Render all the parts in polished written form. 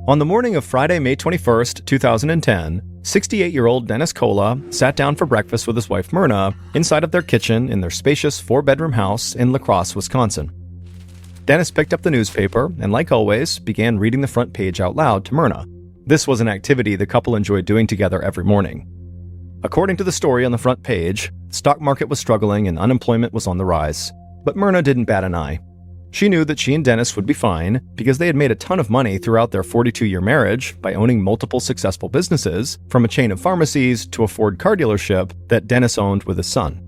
On the morning of Friday, May 21st, 2010, 68-year-old Dennis Kola sat down for breakfast with his wife Myrna inside of their kitchen in their spacious 4-bedroom house in La Crosse, Wisconsin. Dennis picked up the newspaper and, like always, began reading the front page out loud to Myrna. This was an activity the couple enjoyed doing together every morning. According to the story on the front page, the stock market was struggling and unemployment was on the rise. But Myrna didn't bat an eye. She knew that she and Dennis would be fine because they had made a ton of money throughout their 42-year marriage by owning multiple successful businesses, from a chain of pharmacies to a Ford car dealership that Dennis owned with his son.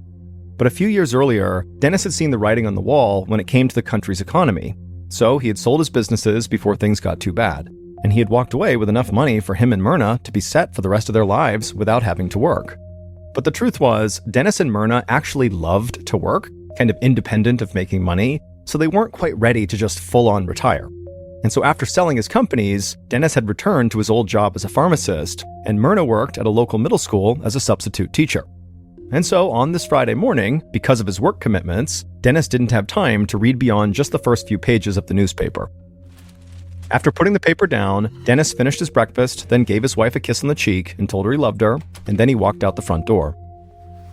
But a few years earlier, Dennis had seen the writing on the wall when it came to the country's economy. So he had sold his businesses before things got too bad, and he had walked away with enough money for him and Myrna to be set for the rest of their lives without having to work. But the truth was, Dennis and Myrna actually loved to work, kind of independent of making money, so they weren't quite ready to just full-on retire. And so after selling his companies, Dennis had returned to his old job as a pharmacist, and Myrna worked at a local middle school as a substitute teacher. And so on this Friday morning, because of his work commitments, Dennis didn't have time to read beyond just the first few pages of the newspaper. After putting the paper down, Dennis finished his breakfast, then gave his wife a kiss on the cheek and told her he loved her, and then he walked out the front door.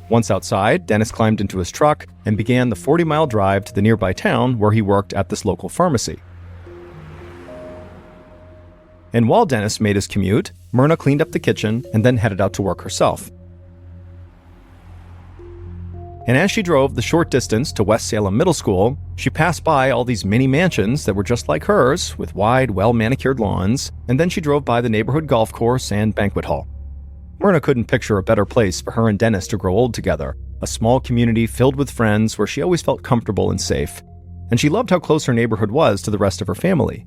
Once outside, Dennis climbed into his truck and began the 40-mile drive to the nearby town where he worked at this local pharmacy. And while Dennis made his commute, Myrna cleaned up the kitchen and then headed out to work herself. And as she drove the short distance to West Salem Middle School, she passed by all these mini mansions that were just like hers, with wide, well-manicured lawns, and then she drove by the neighborhood golf course and banquet hall. Myrna couldn't picture a better place for her and Dennis to grow old together, a small community filled with friends where she always felt comfortable and safe. And she loved how close her neighborhood was to the rest of her family.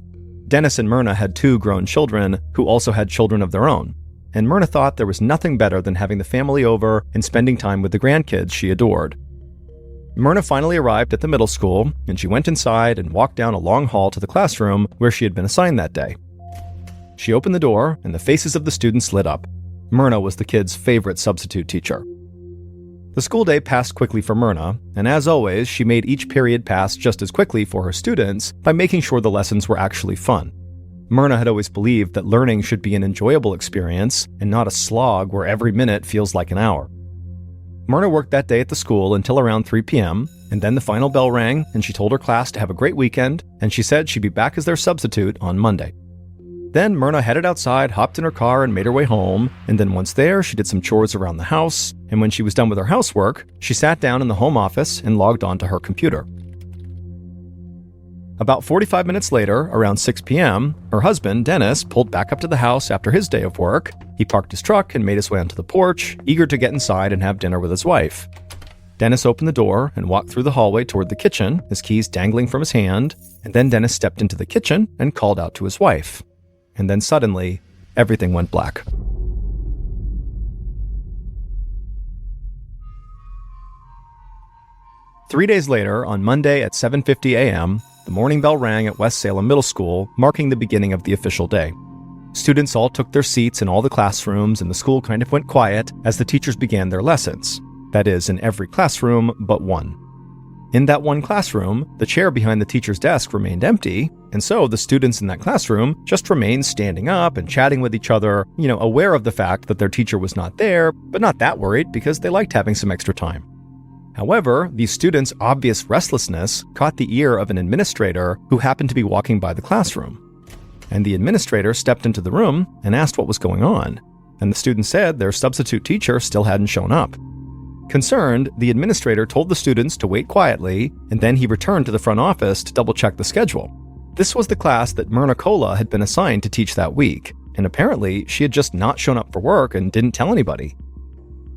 Dennis and Myrna had 2 grown children who also had children of their own, and Myrna thought there was nothing better than having the family over and spending time with the grandkids she adored. Myrna finally arrived at the middle school, and she went inside and walked down a long hall to the classroom where she had been assigned that day. She opened the door, and the faces of the students lit up. Myrna was the kids' favorite substitute teacher. The school day passed quickly for Myrna, and as always, she made each period pass just as quickly for her students by making sure the lessons were actually fun. Myrna had always believed that learning should be an enjoyable experience and not a slog where every minute feels like an hour. Myrna worked that day at the school until around 3 p.m., and then the final bell rang, and she told her class to have a great weekend, and she said she'd be back as their substitute on Monday. Then Myrna headed outside, hopped in her car, and made her way home, and then once there, she did some chores around the house, and when she was done with her housework, she sat down in the home office and logged onto her computer. About 45 minutes later, around 6 p.m., her husband, Dennis, pulled back up to the house after his day of work. He parked his truck and made his way onto the porch, eager to get inside and have dinner with his wife. Dennis opened the door and walked through the hallway toward the kitchen, his keys dangling from his hand, and then Dennis stepped into the kitchen and called out to his wife. And then suddenly, everything went black. Three days later, on Monday at 7:50 a.m., the morning bell rang at West Salem Middle School, marking the beginning of the official day. Students all took their seats in all the classrooms, and the school kind of went quiet as the teachers began their lessons. That is, in every classroom but one. In that one classroom, the chair behind the teacher's desk remained empty, and so the students in that classroom just remained standing up and chatting with each other, aware of the fact that their teacher was not there, but not that worried because they liked having some extra time. However, these students' obvious restlessness caught the ear of an administrator who happened to be walking by the classroom. And the administrator stepped into the room and asked what was going on, and the students said their substitute teacher still hadn't shown up. Concerned, the administrator told the students to wait quietly, and then he returned to the front office to double-check the schedule. This was the class that Myrna Kola had been assigned to teach that week, and apparently she had just not shown up for work and didn't tell anybody.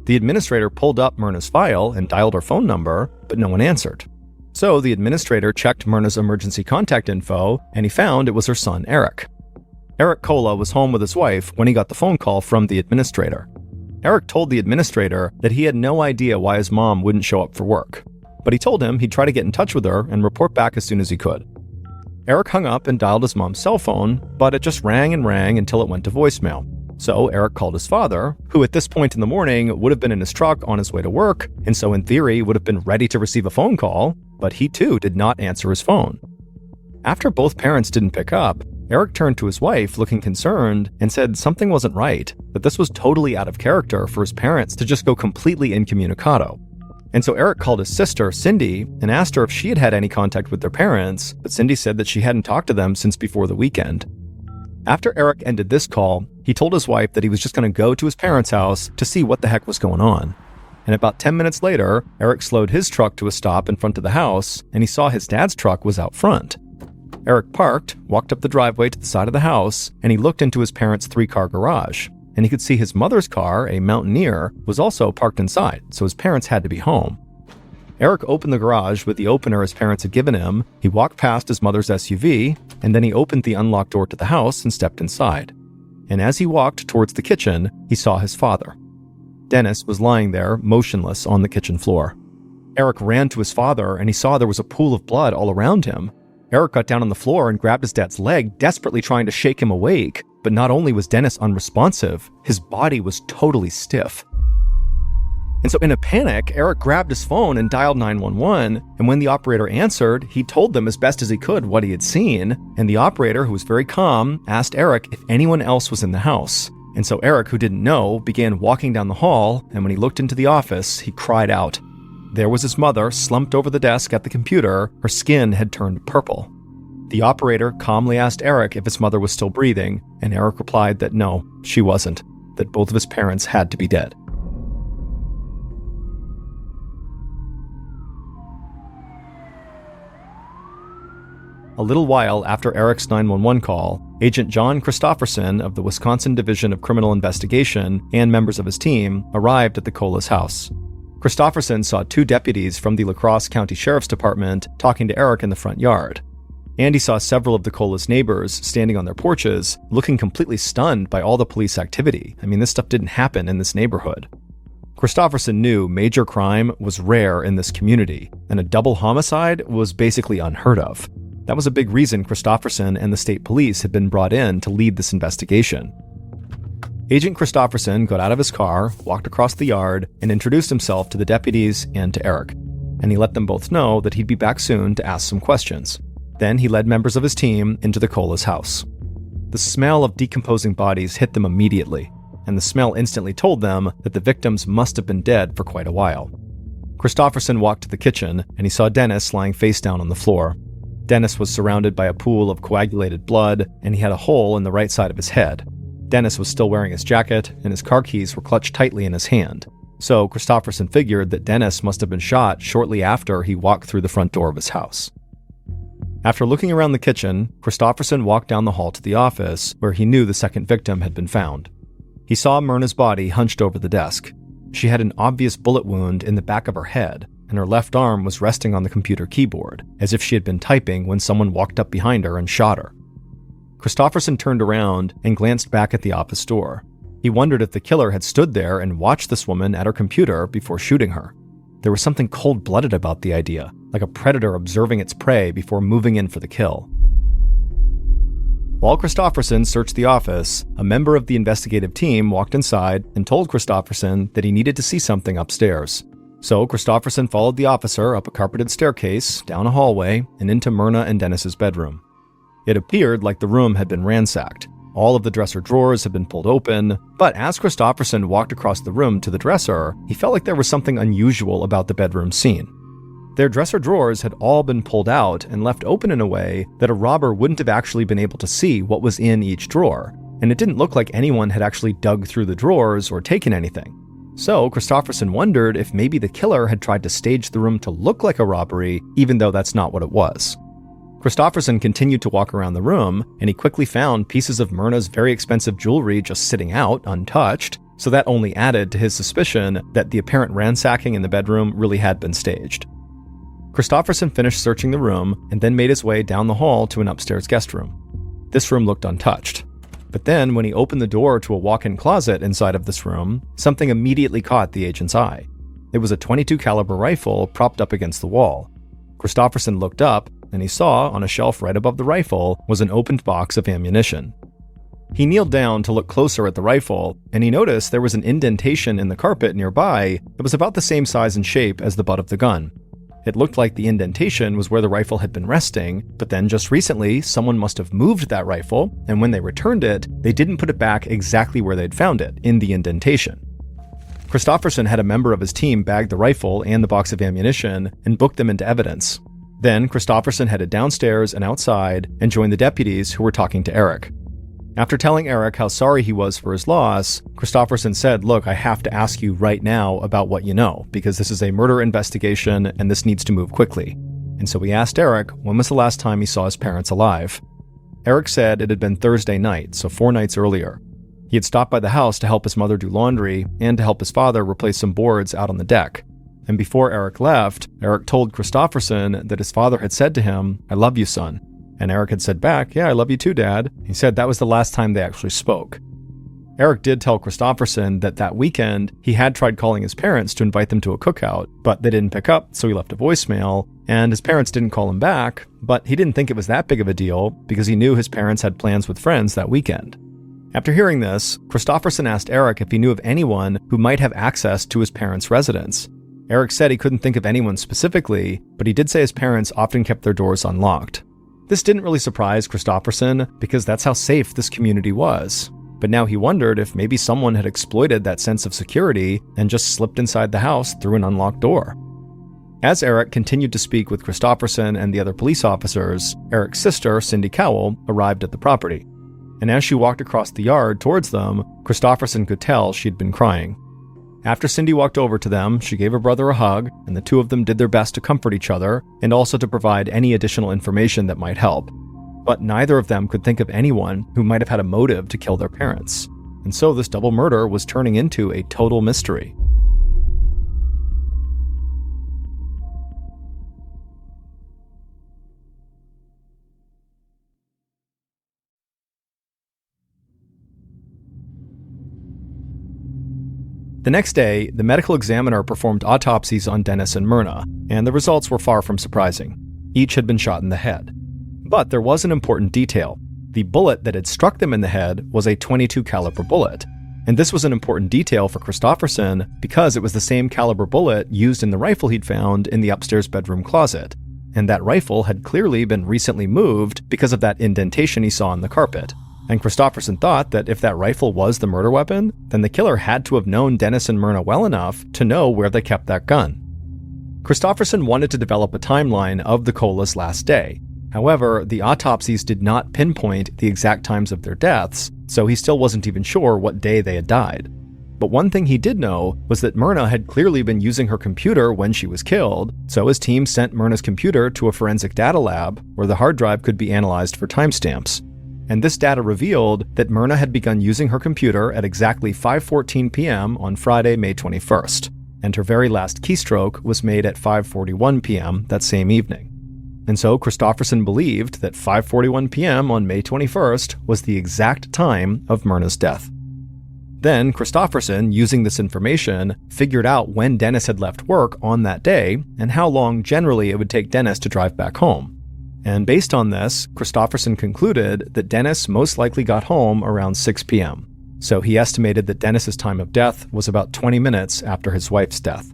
The administrator pulled up Myrna's file and dialed her phone number, but no one answered. So the administrator checked Myrna's emergency contact info, and he found it was her son, Eric. Eric Kola was home with his wife when he got the phone call from the administrator. Eric told the administrator that he had no idea why his mom wouldn't show up for work, but he told him he'd try to get in touch with her and report back as soon as he could. Eric hung up and dialed his mom's cell phone, but it just rang and rang until it went to voicemail. So Eric called his father, who at this point in the morning would have been in his truck on his way to work, and so in theory would have been ready to receive a phone call, but he too did not answer his phone. After both parents didn't pick up, Eric turned to his wife, looking concerned, and said something wasn't right, that this was totally out of character for his parents to just go completely incommunicado. And so Eric called his sister, Cindy, and asked her if she had had any contact with their parents, but Cindy said that she hadn't talked to them since before the weekend. After Eric ended this call, he told his wife that he was just going to go to his parents' house to see what the heck was going on. And about 10 minutes later, Eric slowed his truck to a stop in front of the house, and he saw his dad's truck was out front. Eric parked, walked up the driveway to the side of the house, and he looked into his parents' 3-car garage. And he could see his mother's car, a Mountaineer, was also parked inside, so his parents had to be home. Eric opened the garage with the opener his parents had given him, he walked past his mother's SUV, and then he opened the unlocked door to the house and stepped inside. And as he walked towards the kitchen, he saw his father. Dennis was lying there, motionless on the kitchen floor. Eric ran to his father, and he saw there was a pool of blood all around him. Eric got down on the floor and grabbed his dad's leg, desperately trying to shake him awake. But not only was Dennis unresponsive, his body was totally stiff. And so in a panic, Eric grabbed his phone and dialed 911, and when the operator answered, he told them as best as he could what he had seen, and the operator, who was very calm, asked Eric if anyone else was in the house. And so Eric, who didn't know, began walking down the hall, and when he looked into the office, he cried out. There was his mother, slumped over the desk at the computer. Her skin had turned purple. The operator calmly asked Eric if his mother was still breathing, and Eric replied that no, she wasn't, that both of his parents had to be dead. A little while after Eric's 911 call, Agent John Christopherson of the Wisconsin Division of Criminal Investigation and members of his team arrived at the Colas house. Christopherson saw 2 deputies from the La Crosse County Sheriff's Department talking to Eric in the front yard. And he saw several of the Colas neighbors standing on their porches, looking completely stunned by all the police activity. I mean, this stuff didn't happen in this neighborhood. Christopherson knew major crime was rare in this community, and a double homicide was basically unheard of. That was a big reason Christopherson and the state police had been brought in to lead this investigation. Agent Christopherson got out of his car, walked across the yard, and introduced himself to the deputies and to Eric. And he let them both know that he'd be back soon to ask some questions. Then he led members of his team into the Colas house. The smell of decomposing bodies hit them immediately, and the smell instantly told them that the victims must have been dead for quite a while. Christopherson walked to the kitchen, and he saw Dennis lying face down on the floor. Dennis was surrounded by a pool of coagulated blood, and he had a hole in the right side of his head. Dennis was still wearing his jacket, and his car keys were clutched tightly in his hand. So Christopherson figured that Dennis must have been shot shortly after he walked through the front door of his house. After looking around the kitchen, Christopherson walked down the hall to the office, where he knew the second victim had been found. He saw Myrna's body hunched over the desk. She had an obvious bullet wound in the back of her head, and her left arm was resting on the computer keyboard, as if she had been typing when someone walked up behind her and shot her. Christopherson turned around and glanced back at the office door. He wondered if the killer had stood there and watched this woman at her computer before shooting her. There was something cold-blooded about the idea, like a predator observing its prey before moving in for the kill. While Christopherson searched the office, a member of the investigative team walked inside and told Christopherson that he needed to see something upstairs. So Christopherson followed the officer up a carpeted staircase, down a hallway, and into Myrna and Dennis's bedroom. It appeared like the room had been ransacked. All of the dresser drawers had been pulled open, but as Christopherson walked across the room to the dresser, he felt like there was something unusual about the bedroom scene. Their dresser drawers had all been pulled out and left open in a way that a robber wouldn't have actually been able to see what was in each drawer, and it didn't look like anyone had actually dug through the drawers or taken anything. So Christopherson wondered if maybe the killer had tried to stage the room to look like a robbery, even though that's not what it was. Christopherson continued to walk around the room, and he quickly found pieces of Myrna's very expensive jewelry just sitting out, untouched, so that only added to his suspicion that the apparent ransacking in the bedroom really had been staged. Christopherson finished searching the room and then made his way down the hall to an upstairs guest room. This room looked untouched. But then, when he opened the door to a walk-in closet inside of this room, something immediately caught the agent's eye. It was a .22 caliber rifle propped up against the wall. Christopherson looked up, and he saw, on a shelf right above the rifle, was an opened box of ammunition. He kneeled down to look closer at the rifle, and he noticed there was an indentation in the carpet nearby that was about the same size and shape as the butt of the gun. It looked like the indentation was where the rifle had been resting, but then just recently, someone must have moved that rifle, and when they returned it, they didn't put it back exactly where they'd found it, in the indentation. Christofferson had a member of his team bag the rifle and the box of ammunition and booked them into evidence. Then, Christofferson headed downstairs and outside and joined the deputies who were talking to Eric. After telling Eric how sorry he was for his loss, Christofferson said, "Look, I have to ask you right now about what you know, because this is a murder investigation and this needs to move quickly." And so he asked Eric when was the last time he saw his parents alive. Eric said it had been Thursday night, so 4 nights earlier. He had stopped by the house to help his mother do laundry and to help his father replace some boards out on the deck. And before Eric left, Eric told Christofferson that his father had said to him, "I love you, son." And Eric had said back, "Yeah, I love you too, Dad." He said that was the last time they actually spoke. Eric did tell Christofferson that weekend he had tried calling his parents to invite them to a cookout, but they didn't pick up, so he left a voicemail, and his parents didn't call him back, but he didn't think it was that big of a deal because he knew his parents had plans with friends that weekend. After hearing this, Christofferson asked Eric if he knew of anyone who might have access to his parents' residence. Eric said he couldn't think of anyone specifically, but he did say his parents often kept their doors unlocked. This didn't really surprise Christofferson because that's how safe this community was. But now he wondered if maybe someone had exploited that sense of security and just slipped inside the house through an unlocked door. As Eric continued to speak with Christofferson and the other police officers, Eric's sister, Cindy Cowell, arrived at the property. And as she walked across the yard towards them, Christofferson could tell she'd been crying. After Cindy walked over to them, she gave her brother a hug, and the two of them did their best to comfort each other and also to provide any additional information that might help. But neither of them could think of anyone who might have had a motive to kill their parents. And so this double murder was turning into a total mystery. The next day, the medical examiner performed autopsies on Dennis and Myrna, and the results were far from surprising. Each had been shot in the head. But there was an important detail. The bullet that had struck them in the head was a .22 caliber bullet. And this was an important detail for Christofferson because it was the same caliber bullet used in the rifle he'd found in the upstairs bedroom closet. And that rifle had clearly been recently moved because of that indentation he saw in the carpet. And Christofferson thought that if that rifle was the murder weapon, then the killer had to have known Dennis and Myrna well enough to know where they kept that gun. Christofferson wanted to develop a timeline of the Cola's last day. However, the autopsies did not pinpoint the exact times of their deaths, so he still wasn't even sure what day they had died. But one thing he did know was that Myrna had clearly been using her computer when she was killed, so his team sent Myrna's computer to a forensic data lab where the hard drive could be analyzed for timestamps. And this data revealed that Myrna had begun using her computer at exactly 5:14 p.m. on Friday, May 21st, and her very last keystroke was made at 5:41 p.m. that same evening. And so Christofferson believed that 5:41 p.m. on May 21st was the exact time of Myrna's death. Then Christofferson, using this information, figured out when Dennis had left work on that day and how long generally it would take Dennis to drive back home. And based on this, Christofferson concluded that Dennis most likely got home around 6 p.m. So he estimated that Dennis's time of death was about 20 minutes after his wife's death.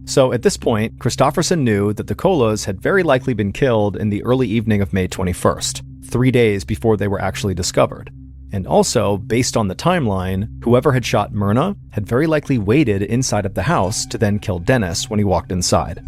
So at this point, Christofferson knew that the Colas had very likely been killed in the early evening of May 21st, 3 days before they were actually discovered. And also, based on the timeline, whoever had shot Myrna had very likely waited inside of the house to then kill Dennis when he walked inside.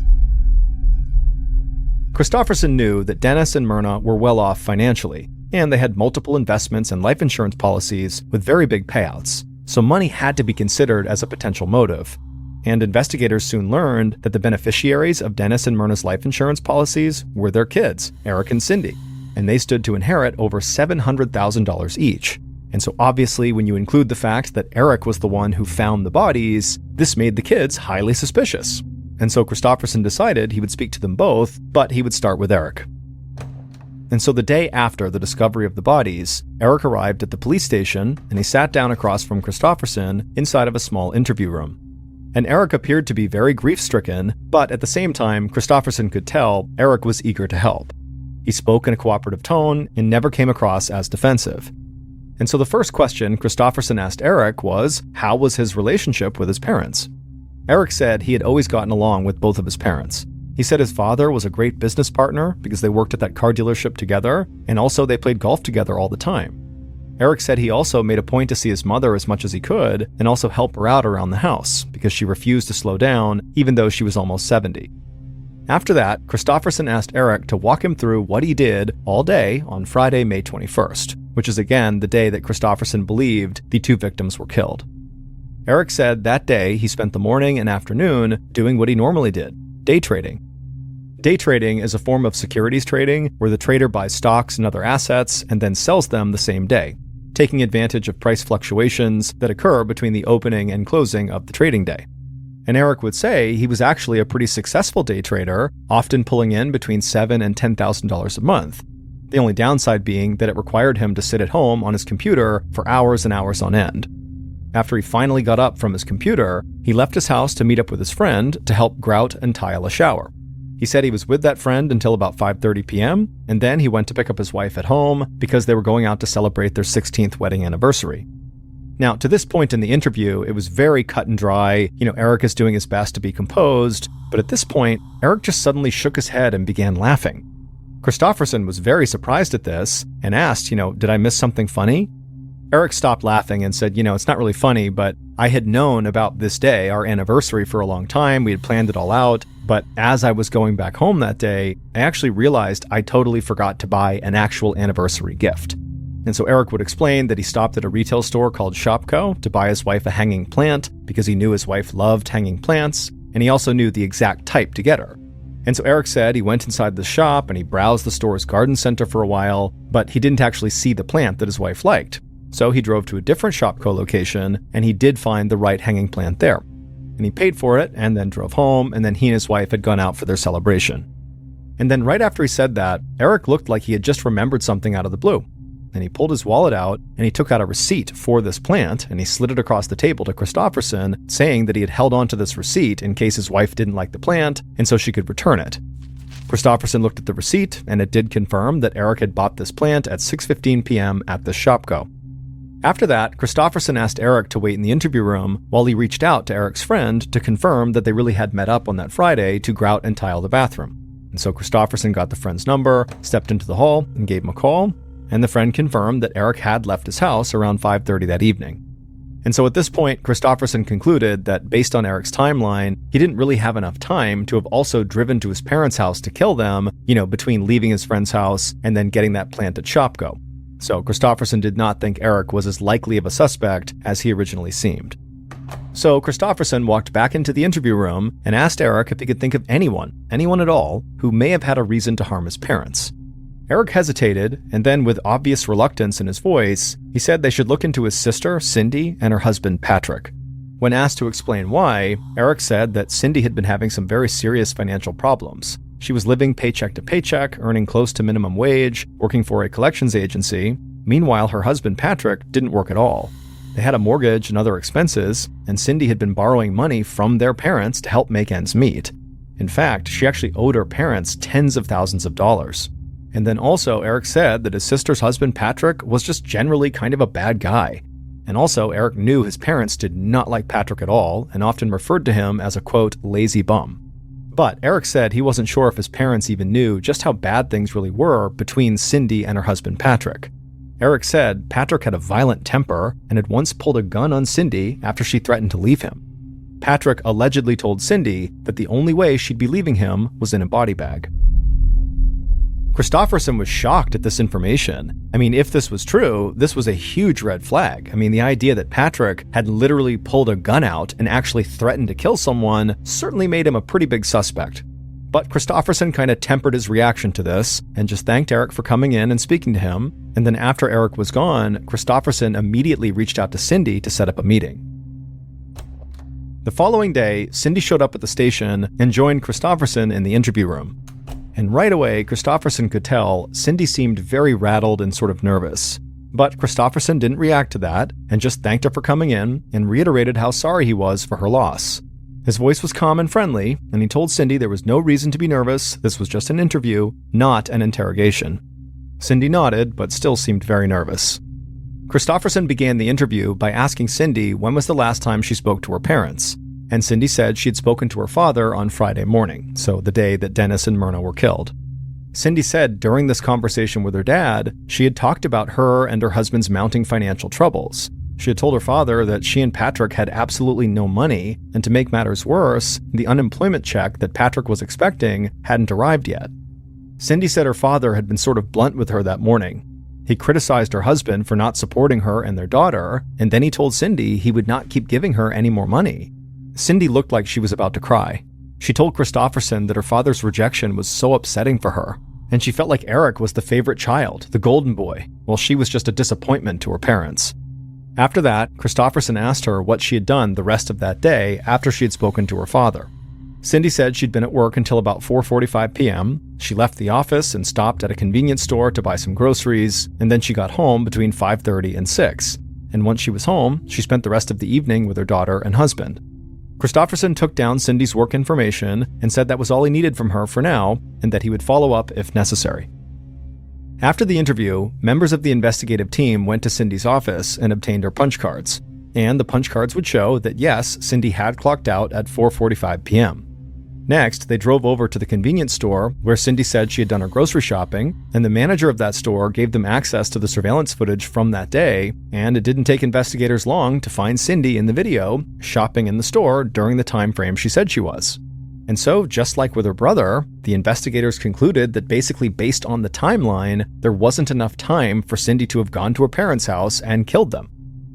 Christofferson knew that Dennis and Myrna were well off financially, and they had multiple investments and life insurance policies with very big payouts, so money had to be considered as a potential motive. And investigators soon learned that the beneficiaries of Dennis and Myrna's life insurance policies were their kids, Eric and Cindy, and they stood to inherit over $700,000 each. And so obviously when you include the fact that Eric was the one who found the bodies, this made the kids highly suspicious. And so Christofferson decided he would speak to them both, but he would start with Eric. And so the day after the discovery of the bodies, Eric arrived at the police station and he sat down across from Christofferson inside of a small interview room. And Eric appeared to be very grief-stricken, but at the same time, Christofferson could tell Eric was eager to help. He spoke in a cooperative tone and never came across as defensive. And so the first question Christofferson asked Eric was, how was his relationship with his parents? Eric said he had always gotten along with both of his parents. He said his father was a great business partner because they worked at that car dealership together, and also they played golf together all the time. Eric said he also made a point to see his mother as much as he could and also help her out around the house because she refused to slow down even though she was almost 70. After that, Kristofferson asked Eric to walk him through what he did all day on Friday, May 21st, which is again the day that Kristofferson believed the 2 victims were killed. Eric said that day he spent the morning and afternoon doing what he normally did, day trading. Day trading is a form of securities trading where the trader buys stocks and other assets and then sells them the same day, taking advantage of price fluctuations that occur between the opening and closing of the trading day. And Eric would say he was actually a pretty successful day trader, often pulling in between $7,000 and $10,000 a month. The only downside being that it required him to sit at home on his computer for hours and hours on end. After he finally got up from his computer, he left his house to meet up with his friend to help grout and tile a shower. He said he was with that friend until about 5:30 p.m., and then he went to pick up his wife at home because they were going out to celebrate their 16th wedding anniversary. Now, to this point in the interview, it was very cut and dry. Eric is doing his best to be composed, but at this point, Eric just suddenly shook his head and began laughing. Kristofferson was very surprised at this and asked, did I miss something funny? Eric stopped laughing and said, it's not really funny, but I had known about this day, our anniversary, for a long time. We had planned it all out. But as I was going back home that day, I actually realized I totally forgot to buy an actual anniversary gift. And so Eric would explain that he stopped at a retail store called Shopko to buy his wife a hanging plant because he knew his wife loved hanging plants, and he also knew the exact type to get her. And so Eric said he went inside the shop and he browsed the store's garden center for a while, but he didn't actually see the plant that his wife liked. So he drove to a different Shopko location, and he did find the right hanging plant there. And he paid for it, and then drove home, and then he and his wife had gone out for their celebration. And then right after he said that, Eric looked like he had just remembered something out of the blue. And he pulled his wallet out, and he took out a receipt for this plant, and he slid it across the table to Kristofferson, saying that he had held on to this receipt in case his wife didn't like the plant, and so she could return it. Kristofferson looked at the receipt, and it did confirm that Eric had bought this plant at 6:15 p.m. at the Shopko. After that, Kristofferson asked Eric to wait in the interview room while he reached out to Eric's friend to confirm that they really had met up on that Friday to grout and tile the bathroom. And so Kristofferson got the friend's number, stepped into the hall, and gave him a call, and the friend confirmed that Eric had left his house around 5:30 that evening. And so at this point, Kristofferson concluded that based on Eric's timeline, he didn't really have enough time to have also driven to his parents' house to kill them, between leaving his friend's house and then getting that plant at Shopko. So Kristofferson did not think Eric was as likely of a suspect as he originally seemed. So Kristofferson walked back into the interview room and asked Eric if he could think of anyone at all, who may have had a reason to harm his parents. Eric hesitated, and then with obvious reluctance in his voice, he said they should look into his sister, Cindy, and her husband, Patrick. When asked to explain why, Eric said that Cindy had been having some very serious financial problems. She was living paycheck to paycheck, earning close to minimum wage, working for a collections agency. Meanwhile, her husband, Patrick, didn't work at all. They had a mortgage and other expenses, and Cindy had been borrowing money from their parents to help make ends meet. In fact, she actually owed her parents tens of thousands of dollars. And then also, Eric said that his sister's husband, Patrick, was just generally kind of a bad guy. And also, Eric knew his parents did not like Patrick at all and often referred to him as a, quote, lazy bum. But Eric said he wasn't sure if his parents even knew just how bad things really were between Cindy and her husband, Patrick. Eric said Patrick had a violent temper and had once pulled a gun on Cindy after she threatened to leave him. Patrick allegedly told Cindy that the only way she'd be leaving him was in a body bag. Kristofferson was shocked at this information. If this was true, this was a huge red flag. The idea that Patrick had literally pulled a gun out and actually threatened to kill someone certainly made him a pretty big suspect. But Kristofferson kind of tempered his reaction to this and just thanked Eric for coming in and speaking to him. And then after Eric was gone, Kristofferson immediately reached out to Cindy to set up a meeting. The following day, Cindy showed up at the station and joined Kristofferson in the interview room. And right away, Kristofferson could tell Cindy seemed very rattled and sort of nervous. But Kristofferson didn't react to that and just thanked her for coming in and reiterated how sorry he was for her loss. His voice was calm and friendly, and he told Cindy there was no reason to be nervous. This was just an interview, not an interrogation. Cindy nodded, but still seemed very nervous. Kristofferson began the interview by asking Cindy when was the last time she spoke to her parents. and Cindy said she had spoken to her father on Friday morning, so the day that Dennis and Myrna were killed. Cindy said during this conversation with her dad, she had talked about her and her husband's mounting financial troubles. She had told her father that she and Patrick had absolutely no money, and to make matters worse, the unemployment check that Patrick was expecting hadn't arrived yet. Cindy said her father had been sort of blunt with her that morning. He criticized her husband for not supporting her and their daughter, and then he told Cindy he would not keep giving her any more money. Cindy looked like she was about to cry. She told Christofferson that her father's rejection was so upsetting for her, and she felt like Eric was the favorite child, the golden boy, while she was just a disappointment to her parents. After that, Christofferson asked her what she had done the rest of that day after she had spoken to her father. Cindy said she'd been at work until about 4:45 p.m. She left the office and stopped at a convenience store to buy some groceries, and then she got home between 5:30 and 6. And once she was home, she spent the rest of the evening with her daughter and husband. Christofferson took down Cindy's work information and said that was all he needed from her for now, and that he would follow up if necessary. After the interview, members of the investigative team went to Cindy's office and obtained her punch cards. And the punch cards would show that yes, Cindy had clocked out at 4:45 p.m. Next, they drove over to the convenience store where Cindy said she had done her grocery shopping, and the manager of that store gave them access to the surveillance footage from that day, and it didn't take investigators long to find Cindy in the video shopping in the store during the time frame she said she was. And so, just like with her brother, the investigators concluded that basically based on the timeline, there wasn't enough time for Cindy to have gone to her parents' house and killed them.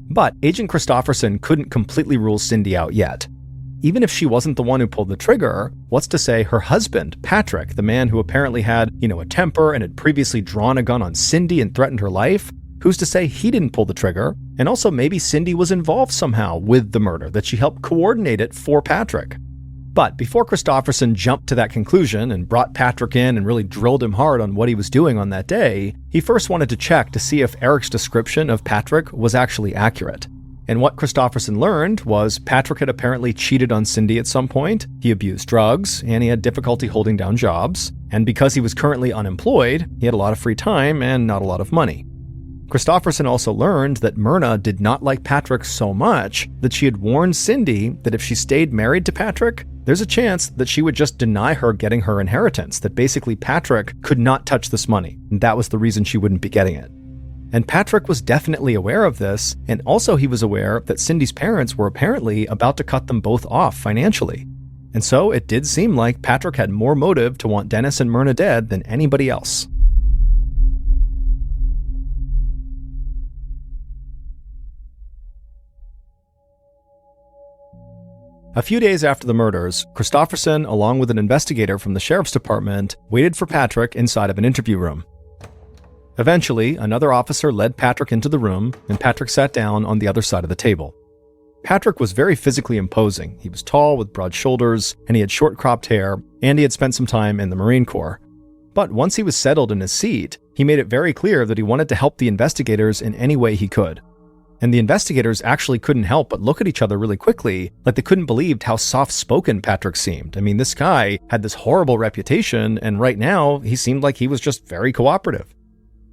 But Agent Christofferson couldn't completely rule Cindy out yet. Even if she wasn't the one who pulled the trigger, what's to say her husband, Patrick, the man who apparently had, a temper and had previously drawn a gun on Cindy and threatened her life, who's to say he didn't pull the trigger? And also maybe Cindy was involved somehow with the murder, that she helped coordinate it for Patrick. But before Christofferson jumped to that conclusion and brought Patrick in and really drilled him hard on what he was doing on that day, he first wanted to check to see if Eric's description of Patrick was actually accurate. And what Christofferson learned was Patrick had apparently cheated on Cindy at some point, he abused drugs, and he had difficulty holding down jobs. And because he was currently unemployed, he had a lot of free time and not a lot of money. Christofferson also learned that Myrna did not like Patrick so much that she had warned Cindy that if she stayed married to Patrick, there's a chance that she would just deny her getting her inheritance, that basically Patrick could not touch this money, and that was the reason she wouldn't be getting it. And Patrick was definitely aware of this, and also he was aware that Cindy's parents were apparently about to cut them both off financially. And so it did seem like Patrick had more motive to want Dennis and Myrna dead than anybody else. A few days after the murders, Christofferson, along with an investigator from the sheriff's department, waited for Patrick inside of an interview room. Eventually, another officer led Patrick into the room, and Patrick sat down on the other side of the table. Patrick was very physically imposing. He was tall with broad shoulders, and he had short cropped hair, and he had spent some time in the Marine Corps. But once he was settled in his seat, he made it very clear that he wanted to help the investigators in any way he could. And the investigators actually couldn't help but look at each other really quickly, like they couldn't believe how soft-spoken Patrick seemed. I mean, this guy had this horrible reputation, and right now, he seemed like he was just very cooperative.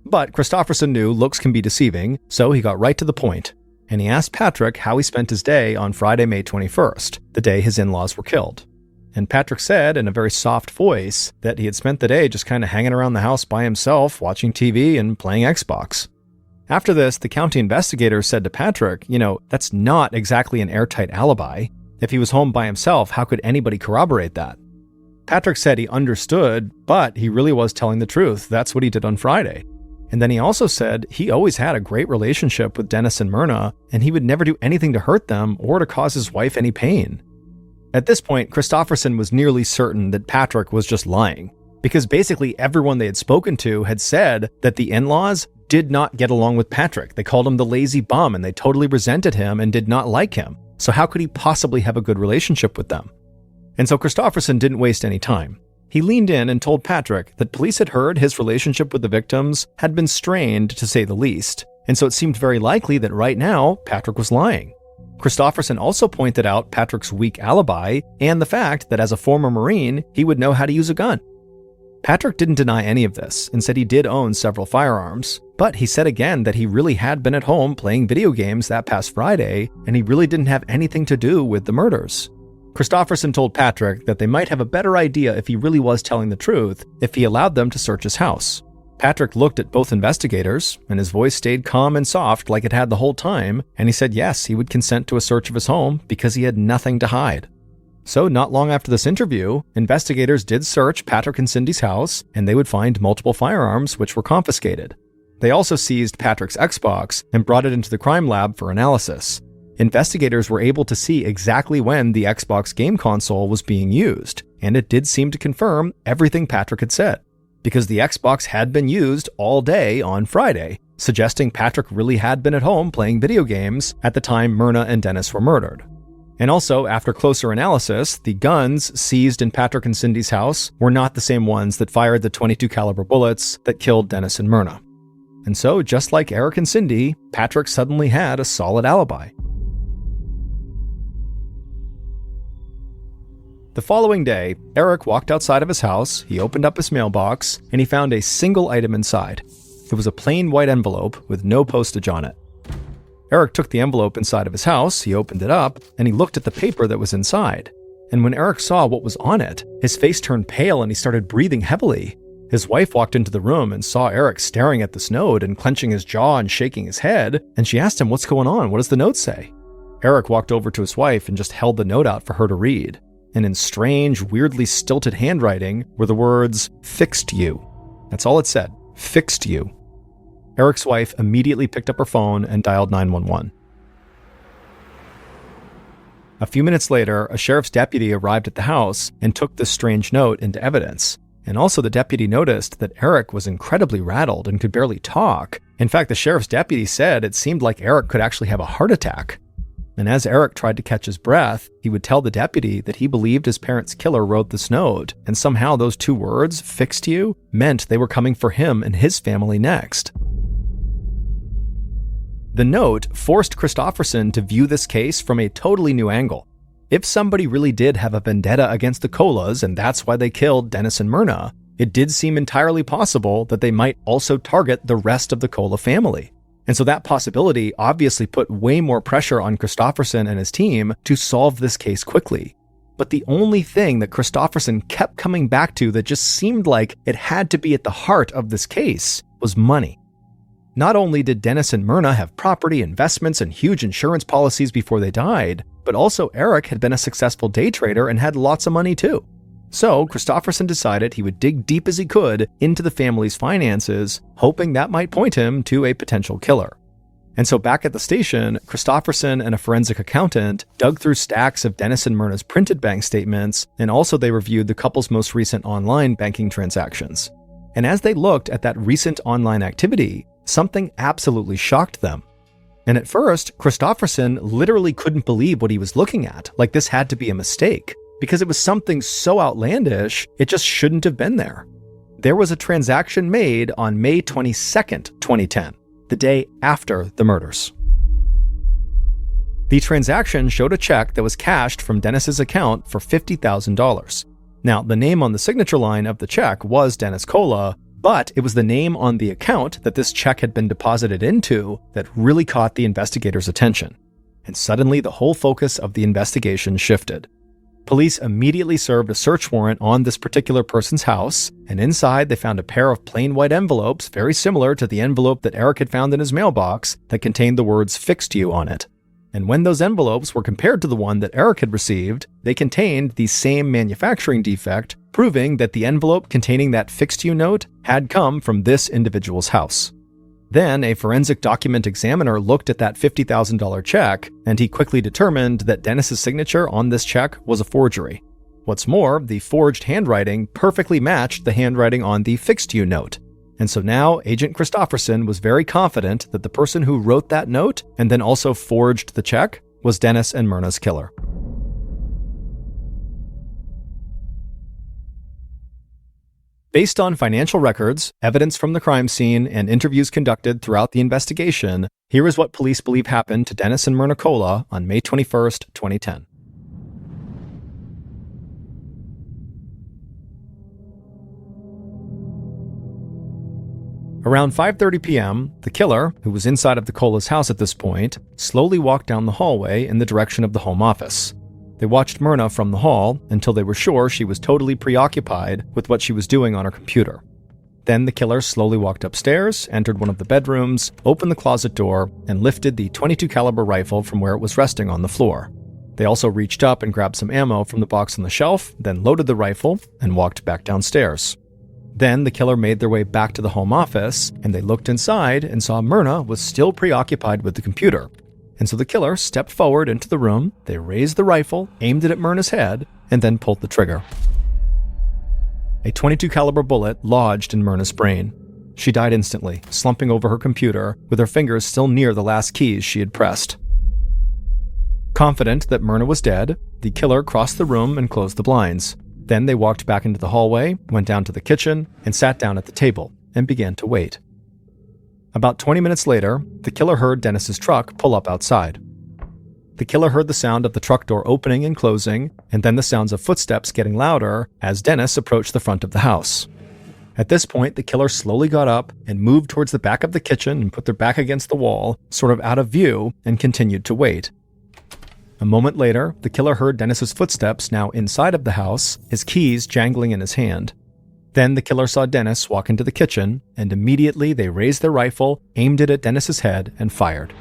But Christofferson knew looks can be deceiving, so he got right to the point, and he asked Patrick how he spent his day on Friday, May 21st, the day his in-laws were killed. And Patrick said in a very soft voice that he had spent the day just kind of hanging around the house by himself, watching TV and playing Xbox. After this, the county investigator said to Patrick, that's not exactly an airtight alibi. If he was home by himself, how could anybody corroborate that? Patrick said he understood, but he really was telling the truth. That's what he did on Friday. And then he also said he always had a great relationship with Dennis and Myrna, and he would never do anything to hurt them or to cause his wife any pain. At this point, Christofferson was nearly certain that Patrick was just lying, because basically everyone they had spoken to had said that the in-laws did not get along with Patrick. They called him the lazy bum, and they totally resented him and did not like him. So how could he possibly have a good relationship with them? And so Christofferson didn't waste any time. He leaned in and told Patrick that police had heard his relationship with the victims had been strained, to say the least, and so it seemed very likely that right now, Patrick was lying. Christofferson also pointed out Patrick's weak alibi and the fact that as a former Marine, he would know how to use a gun. Patrick didn't deny any of this and said he did own several firearms, but he said again that he really had been at home playing video games that past Friday, and he really didn't have anything to do with the murders. Christofferson told Patrick that they might have a better idea if he really was telling the truth if he allowed them to search his house. Patrick looked at both investigators, and his voice stayed calm and soft like it had the whole time, and he said yes, he would consent to a search of his home because he had nothing to hide. So not long after this interview, investigators did search Patrick and Cindy's house, and they would find multiple firearms which were confiscated. They also seized Patrick's Xbox and brought it into the crime lab for analysis. Investigators were able to see exactly when the Xbox game console was being used, and it did seem to confirm everything Patrick had said, because the Xbox had been used all day on Friday, suggesting Patrick really had been at home playing video games at the time Myrna and Dennis were murdered. And also, after closer analysis, the guns seized in Patrick and Cindy's house were not the same ones that fired the .22 caliber bullets that killed Dennis and Myrna. And so, just like Eric and Cindy, Patrick suddenly had a solid alibi. The following day, Eric walked outside of his house, he opened up his mailbox, and he found a single item inside. It was a plain white envelope with no postage on it. Eric took the envelope inside of his house, he opened it up, and he looked at the paper that was inside. And when Eric saw what was on it, his face turned pale and he started breathing heavily. His wife walked into the room and saw Eric staring at this note and clenching his jaw and shaking his head, and she asked him, "What's going on? What does the note say?" Eric walked over to his wife and just held the note out for her to read. And in strange, weirdly stilted handwriting were the words, "Fixed you." That's all it said, "Fixed you." Eric's wife immediately picked up her phone and dialed 911. A few minutes later, a sheriff's deputy arrived at the house and took this strange note into evidence. And also the deputy noticed that Eric was incredibly rattled and could barely talk. In fact, the sheriff's deputy said it seemed like Eric could actually have a heart attack. And as Eric tried to catch his breath, he would tell the deputy that he believed his parents' killer wrote this note, and somehow those two words, "fixed you," meant they were coming for him and his family next. The note forced Christofferson to view this case from a totally new angle. If somebody really did have a vendetta against the Colas and that's why they killed Dennis and Myrna, it did seem entirely possible that they might also target the rest of the Cola family. And so that possibility obviously put way more pressure on Christofferson and his team to solve this case quickly. But the only thing that Christofferson kept coming back to that just seemed like it had to be at the heart of this case was money. Not only did Dennis and Myrna have property, investments, and huge insurance policies before they died, but also Eric had been a successful day trader and had lots of money too. So Christofferson decided he would dig deep as he could into the family's finances, hoping that might point him to a potential killer. And so back at the station, Christofferson and a forensic accountant dug through stacks of Dennis and Myrna's printed bank statements, and also they reviewed the couple's most recent online banking transactions. And as they looked at that recent online activity, something absolutely shocked them. And at first, Christofferson literally couldn't believe what he was looking at, like this had to be a mistake, because it was something so outlandish, it just shouldn't have been there. There was a transaction made on May 22nd, 2010, the day after the murders. The transaction showed a check that was cashed from Dennis's account for $50,000. Now, the name on the signature line of the check was Dennis Cola, but it was the name on the account that this check had been deposited into that really caught the investigators' attention. And suddenly, the whole focus of the investigation shifted. Police immediately served a search warrant on this particular person's house, and inside they found a pair of plain white envelopes very similar to the envelope that Eric had found in his mailbox that contained the words "fixed you" on it. And when those envelopes were compared to the one that Eric had received, they contained the same manufacturing defect, proving that the envelope containing that "fixed you" note had come from this individual's house. Then a forensic document examiner looked at that $50,000 check, and he quickly determined that Dennis's signature on this check was a forgery. What's more, the forged handwriting perfectly matched the handwriting on the "fixed you" note. And so now Agent Christofferson was very confident that the person who wrote that note and then also forged the check was Dennis and Myrna's killer. Based on financial records, evidence from the crime scene, and interviews conducted throughout the investigation, here is what police believe happened to Dennis and Myrna Cola on May 21st, 2010. Around 5:30 p.m., the killer, who was inside of the Cola's house at this point, slowly walked down the hallway in the direction of the home office. They watched Myrna from the hall until they were sure she was totally preoccupied with what she was doing on her computer. Then the killer slowly walked upstairs, entered one of the bedrooms, opened the closet door, and lifted the .22 caliber rifle from where it was resting on the floor. They also reached up and grabbed some ammo from the box on the shelf, then loaded the rifle and walked back downstairs. Then the killer made their way back to the home office, and they looked inside and saw Myrna was still preoccupied with the computer. And so the killer stepped forward into the room, they raised the rifle, aimed it at Myrna's head, and then pulled the trigger. A .22 caliber bullet lodged in Myrna's brain. She died instantly, slumping over her computer, with her fingers still near the last keys she had pressed. Confident that Myrna was dead, the killer crossed the room and closed the blinds. Then they walked back into the hallway, went down to the kitchen, and sat down at the table, and began to wait. About 20 minutes later, the killer heard Dennis's truck pull up outside. The killer heard the sound of the truck door opening and closing, and then the sounds of footsteps getting louder as Dennis approached the front of the house. At this point, the killer slowly got up and moved towards the back of the kitchen and put their back against the wall, sort of out of view, and continued to wait. A moment later, the killer heard Dennis's footsteps now inside of the house, his keys jangling in his hand. Then the killer saw Dennis walk into the kitchen, and immediately they raised their rifle, aimed it at Dennis's head, and fired.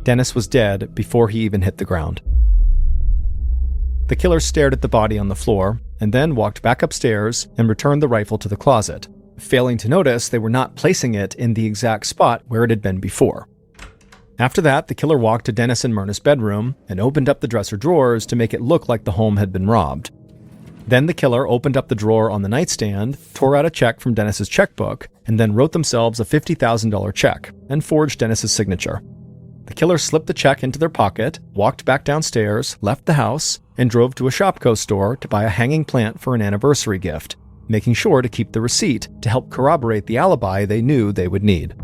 Dennis was dead before he even hit the ground. The killer stared at the body on the floor, and then walked back upstairs and returned the rifle to the closet, failing to notice they were not placing it in the exact spot where it had been before. After that, the killer walked to Dennis and Myrna's bedroom and opened up the dresser drawers to make it look like the home had been robbed. Then the killer opened up the drawer on the nightstand, tore out a check from Dennis's checkbook, and then wrote themselves a $50,000 check and forged Dennis's signature. The killer slipped the check into their pocket, walked back downstairs, left the house, and drove to a Shopko store to buy a hanging plant for an anniversary gift, making sure to keep the receipt to help corroborate the alibi they knew they would need.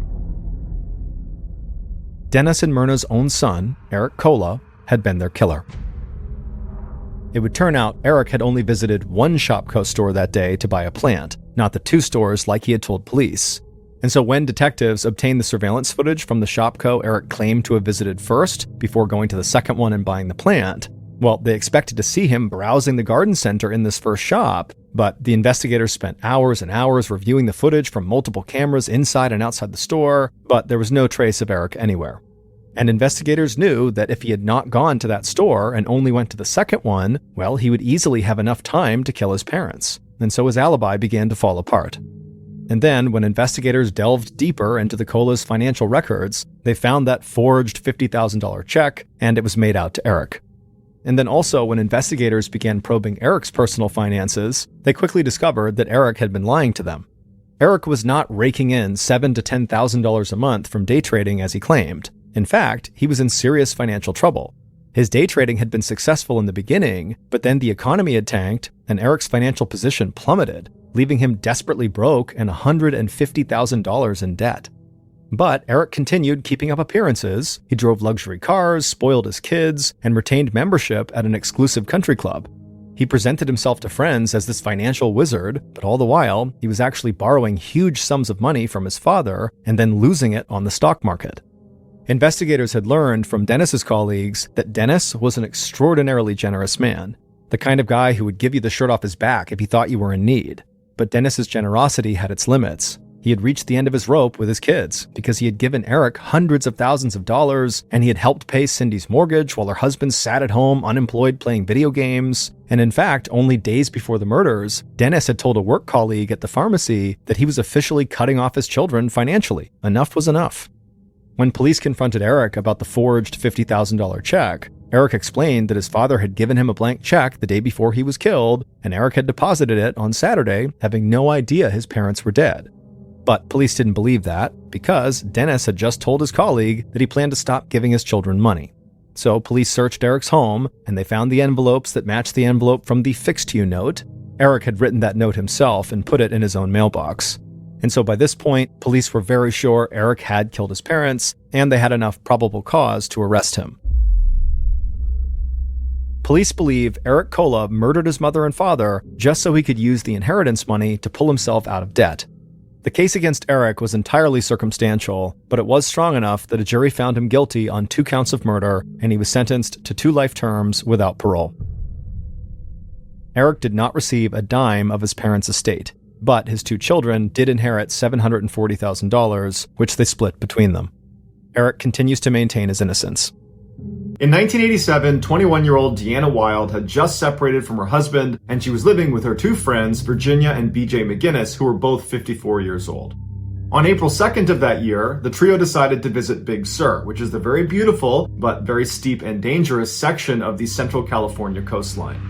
Dennis and Myrna's own son, Eric Kola, had been their killer. It would turn out Eric had only visited one Shopko store that day to buy a plant, not the two stores like he had told police. And so when detectives obtained the surveillance footage from the Shopko Eric claimed to have visited first, before going to the second one and buying the plant, well, they expected to see him browsing the garden center in this first shop, but the investigators spent hours and hours reviewing the footage from multiple cameras inside and outside the store, but there was no trace of Eric anywhere. And investigators knew that if he had not gone to that store and only went to the second one, well, he would easily have enough time to kill his parents. And so his alibi began to fall apart. And then, when investigators delved deeper into the Kola's financial records, they found that forged $50,000 check, and it was made out to Eric. And then also, when investigators began probing Eric's personal finances, they quickly discovered that Eric had been lying to them. Eric was not raking in $7,000 to $10,000 a month from day trading as he claimed. In fact, he was in serious financial trouble. His day trading had been successful in the beginning, but then the economy had tanked, and Eric's financial position plummeted, leaving him desperately broke and $150,000 in debt. But Eric continued keeping up appearances. He drove luxury cars, spoiled his kids, and retained membership at an exclusive country club. He presented himself to friends as this financial wizard, but all the while, he was actually borrowing huge sums of money from his father and then losing it on the stock market. Investigators had learned from Dennis's colleagues that Dennis was an extraordinarily generous man, the kind of guy who would give you the shirt off his back if he thought you were in need. But Dennis's generosity had its limits. He had reached the end of his rope with his kids because he had given Eric hundreds of thousands of dollars, and he had helped pay Cindy's mortgage while her husband sat at home unemployed playing video games. And in fact, only days before the murders, Dennis had told a work colleague at the pharmacy that he was officially cutting off his children financially. Enough was enough. When police confronted Eric about the forged $50,000 check, Eric explained that his father had given him a blank check the day before he was killed, and Eric had deposited it on Saturday, having no idea his parents were dead. But police didn't believe that, because Dennis had just told his colleague that he planned to stop giving his children money. So police searched Eric's home, and they found the envelopes that matched the envelope from the Fixed You note. Eric had written that note himself and put it in his own mailbox. And so by this point, police were very sure Eric had killed his parents, and they had enough probable cause to arrest him. Police believe Eric Kola murdered his mother and father just so he could use the inheritance money to pull himself out of debt. The case against Eric was entirely circumstantial, but it was strong enough that a jury found him guilty on 2 counts of murder, and he was sentenced to 2 life terms without parole. Eric did not receive a dime of his parents' estate, but his 2 children did inherit $740,000, which they split between them. Eric continues to maintain his innocence. In 1987, 21-year-old Deanna Wild had just separated from her husband, and she was living with her 2 friends, Virginia and BJ McGinnis, who were both 54 years old. On April 2nd of that year, the trio decided to visit Big Sur, which is the very beautiful, but very steep and dangerous section of the Central California coastline.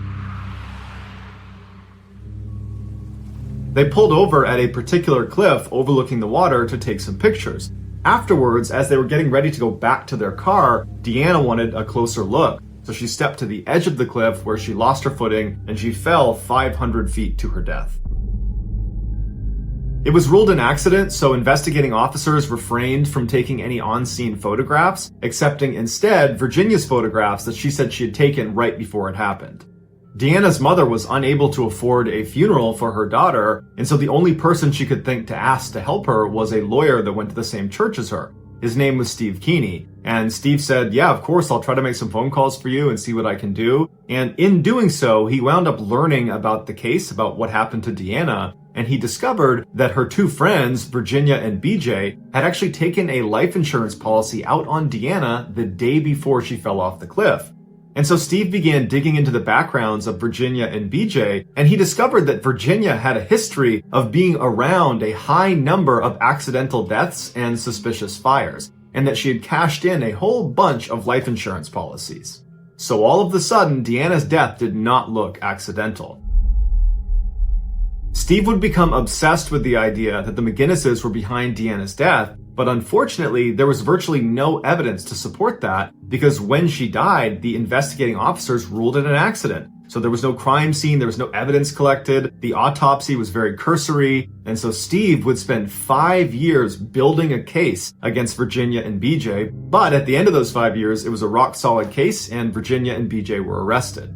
They pulled over at a particular cliff overlooking the water to take some pictures. Afterwards, as they were getting ready to go back to their car, Deanna wanted a closer look, so she stepped to the edge of the cliff where she lost her footing and she fell 500 feet to her death. It was ruled an accident, so investigating officers refrained from taking any on-scene photographs, accepting instead Virginia's photographs that she said she had taken right before it happened. Deanna's mother was unable to afford a funeral for her daughter, and so the only person she could think to ask to help her was a lawyer that went to the same church as her. His name was Steve Keeney, and Steve said, "Yeah, of course, I'll try to make some phone calls for you and see what I can do." And in doing so, he wound up learning about the case, about what happened to Deanna, and he discovered that her 2 friends, Virginia and BJ, had actually taken a life insurance policy out on Deanna the day before she fell off the cliff. And so Steve began digging into the backgrounds of Virginia and BJ, and he discovered that Virginia had a history of being around a high number of accidental deaths and suspicious fires, and that she had cashed in a whole bunch of life insurance policies. So all of a sudden, Deanna's death did not look accidental. Steve would become obsessed with the idea that the McGinnises were behind Deanna's death, but unfortunately, there was virtually no evidence to support that because when she died, the investigating officers ruled it an accident. So there was no crime scene, there was no evidence collected, the autopsy was very cursory, and so Steve would spend 5 years building a case against Virginia and BJ, but at the end of those 5 years, it was a rock-solid case and Virginia and BJ were arrested.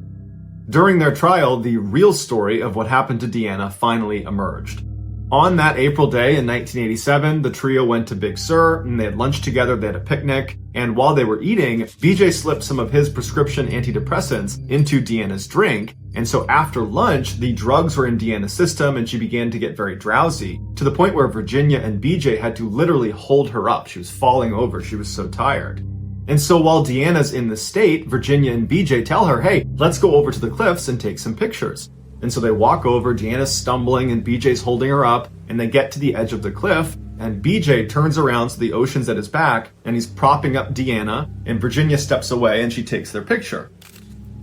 During their trial, the real story of what happened to Deanna finally emerged. On that April day in 1987, the trio went to Big Sur and they had lunch together, they had a picnic, and while they were eating, BJ slipped some of his prescription antidepressants into Deanna's drink, and so after lunch, the drugs were in Deanna's system and she began to get very drowsy, to the point where Virginia and BJ had to literally hold her up. She was falling over, she was so tired. And so while Deanna's in the state, Virginia and BJ tell her, "Hey, let's go over to the cliffs and take some pictures." And so they walk over, Deanna's stumbling and BJ's holding her up, and they get to the edge of the cliff, and BJ turns around so the ocean's at his back, and he's propping up Deanna, and Virginia steps away and she takes their picture.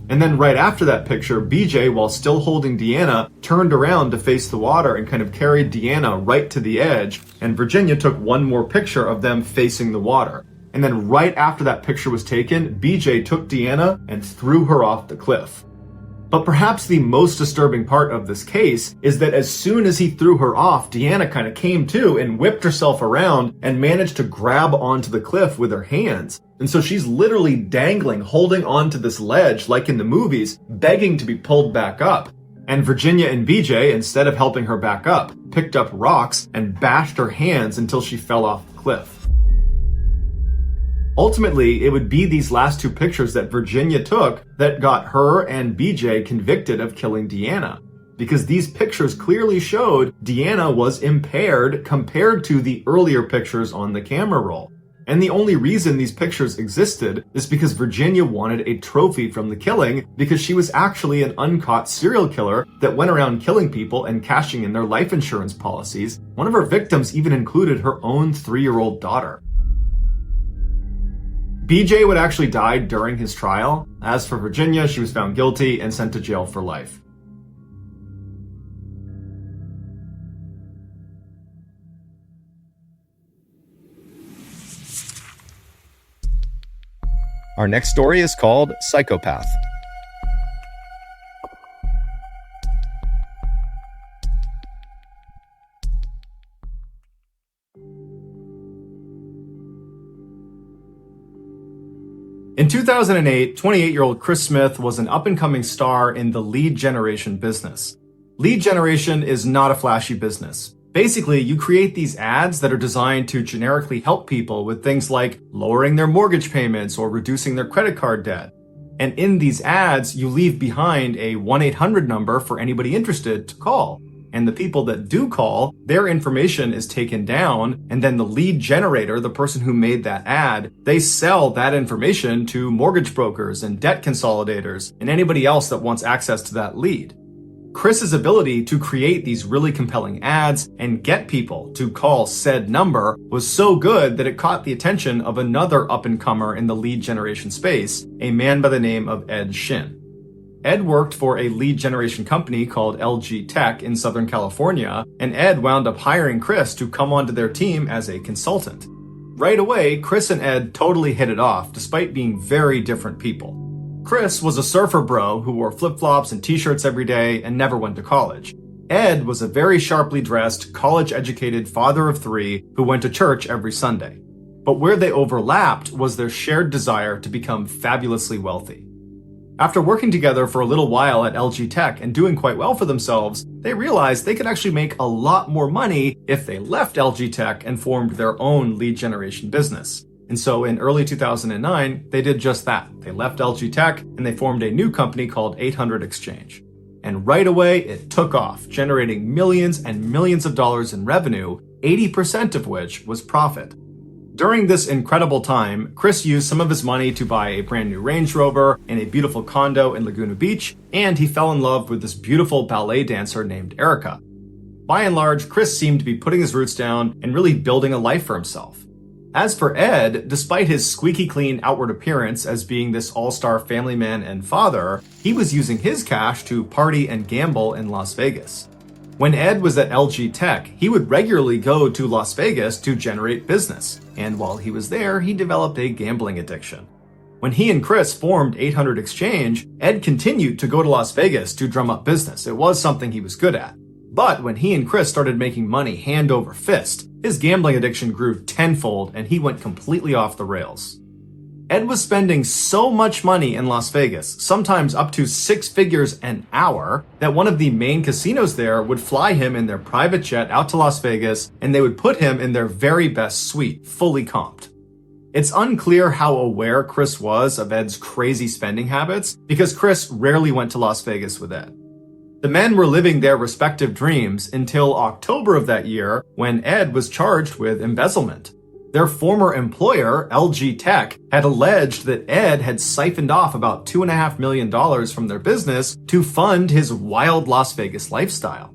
And then right after that picture, BJ, while still holding Deanna, turned around to face the water and kind of carried Deanna right to the edge, and Virginia took one more picture of them facing the water. And then right after that picture was taken, BJ took Deanna and threw her off the cliff. But perhaps the most disturbing part of this case is that as soon as he threw her off, Deanna kind of came to and whipped herself around and managed to grab onto the cliff with her hands. And so she's literally dangling, holding onto this ledge like in the movies, begging to be pulled back up. And Virginia and BJ, instead of helping her back up, picked up rocks and bashed her hands until she fell off the cliff. Ultimately, it would be these last 2 pictures that Virginia took that got her and BJ convicted of killing Deanna. Because these pictures clearly showed Deanna was impaired compared to the earlier pictures on the camera roll. And the only reason these pictures existed is because Virginia wanted a trophy from the killing because she was actually an uncaught serial killer that went around killing people and cashing in their life insurance policies. One of her victims even included her own 3-year-old daughter. BJ would actually die during his trial. As for Virginia, she was found guilty and sent to jail for life. Our next story is called Psychopath. In 2008, 28-year-old Chris Smith was an up-and-coming star in the lead generation business. Lead generation is not a flashy business. Basically, you create these ads that are designed to generically help people with things like lowering their mortgage payments or reducing their credit card debt. And in these ads, you leave behind a 1-800 number for anybody interested to call. And the people that do call, their information is taken down, and then the lead generator, the person who made that ad, they sell that information to mortgage brokers and debt consolidators and anybody else that wants access to that lead. Chris's ability to create these really compelling ads and get people to call said number was so good that it caught the attention of another up-and-comer in the lead generation space, a man by the name of Ed Shin. Ed worked for a lead generation company called LG Tech in Southern California, and Ed wound up hiring Chris to come onto their team as a consultant. Right away, Chris and Ed totally hit it off, despite being very different people. Chris was a surfer bro who wore flip-flops and t-shirts every day and never went to college. Ed was a very sharply dressed, college-educated father of 3 who went to church every Sunday. But where they overlapped was their shared desire to become fabulously wealthy. After working together for a little while at LG Tech and doing quite well for themselves, they realized they could actually make a lot more money if they left LG Tech and formed their own lead generation business. And so in early 2009, they did just that. They left LG Tech and they formed a new company called 800 Exchange. And right away, it took off, generating millions and millions of dollars in revenue, 80% of which was profit. During this incredible time, Chris used some of his money to buy a brand new Range Rover and a beautiful condo in Laguna Beach, and he fell in love with this beautiful ballet dancer named Erica. By and large, Chris seemed to be putting his roots down and really building a life for himself. As for Ed, despite his squeaky clean outward appearance as being this all-star family man and father, he was using his cash to party and gamble in Las Vegas. When Ed was at LG Tech, he would regularly go to Las Vegas to generate business, and while he was there, he developed a gambling addiction. When he and Chris formed 800 Exchange, Ed continued to go to Las Vegas to drum up business. It was something he was good at. But when he and Chris started making money hand over fist, his gambling addiction grew tenfold and he went completely off the rails. Ed was spending so much money in Las Vegas, sometimes up to 6 figures an hour, that one of the main casinos there would fly him in their private jet out to Las Vegas and they would put him in their very best suite, fully comped. It's unclear how aware Chris was of Ed's crazy spending habits because Chris rarely went to Las Vegas with Ed. The men were living their respective dreams until October of that year when Ed was charged with embezzlement. Their former employer, LG Tech, had alleged that Ed had siphoned off about $2.5 million from their business to fund his wild Las Vegas lifestyle.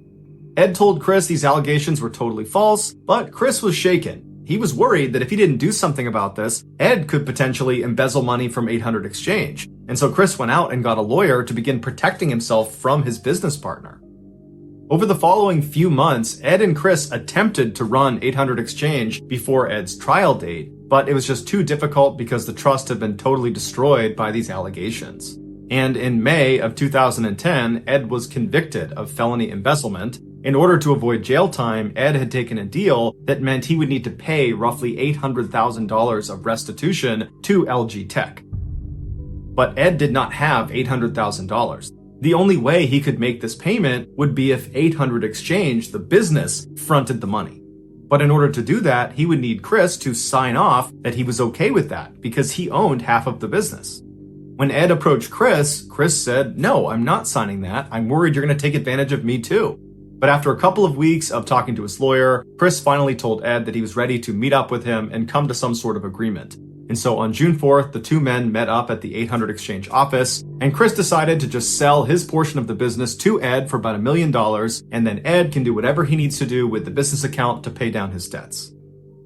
Ed told Chris these allegations were totally false, but Chris was shaken. He was worried that if he didn't do something about this, Ed could potentially embezzle money from 800 Exchange. And so Chris went out and got a lawyer to begin protecting himself from his business partner. Over the following few months, Ed and Chris attempted to run 800 Exchange before Ed's trial date, but it was just too difficult because the trust had been totally destroyed by these allegations. And in May of 2010, Ed was convicted of felony embezzlement. In order to avoid jail time, Ed had taken a deal that meant he would need to pay roughly $800,000 of restitution to LG Tech. But Ed did not have $800,000. The only way he could make this payment would be if 800 Exchange, the business, fronted the money. But in order to do that, he would need Chris to sign off that he was okay with that because he owned half of the business. When Ed approached Chris, Chris said, "No, I'm not signing that. I'm worried you're going to take advantage of me too." But after a couple of weeks of talking to his lawyer, Chris finally told Ed that he was ready to meet up with him and come to some sort of agreement. And so on June 4th, the two men met up at the 800 Exchange office, and Chris decided to just sell his portion of the business to Ed for about $1 million, and then Ed can do whatever he needs to do with the business account to pay down his debts.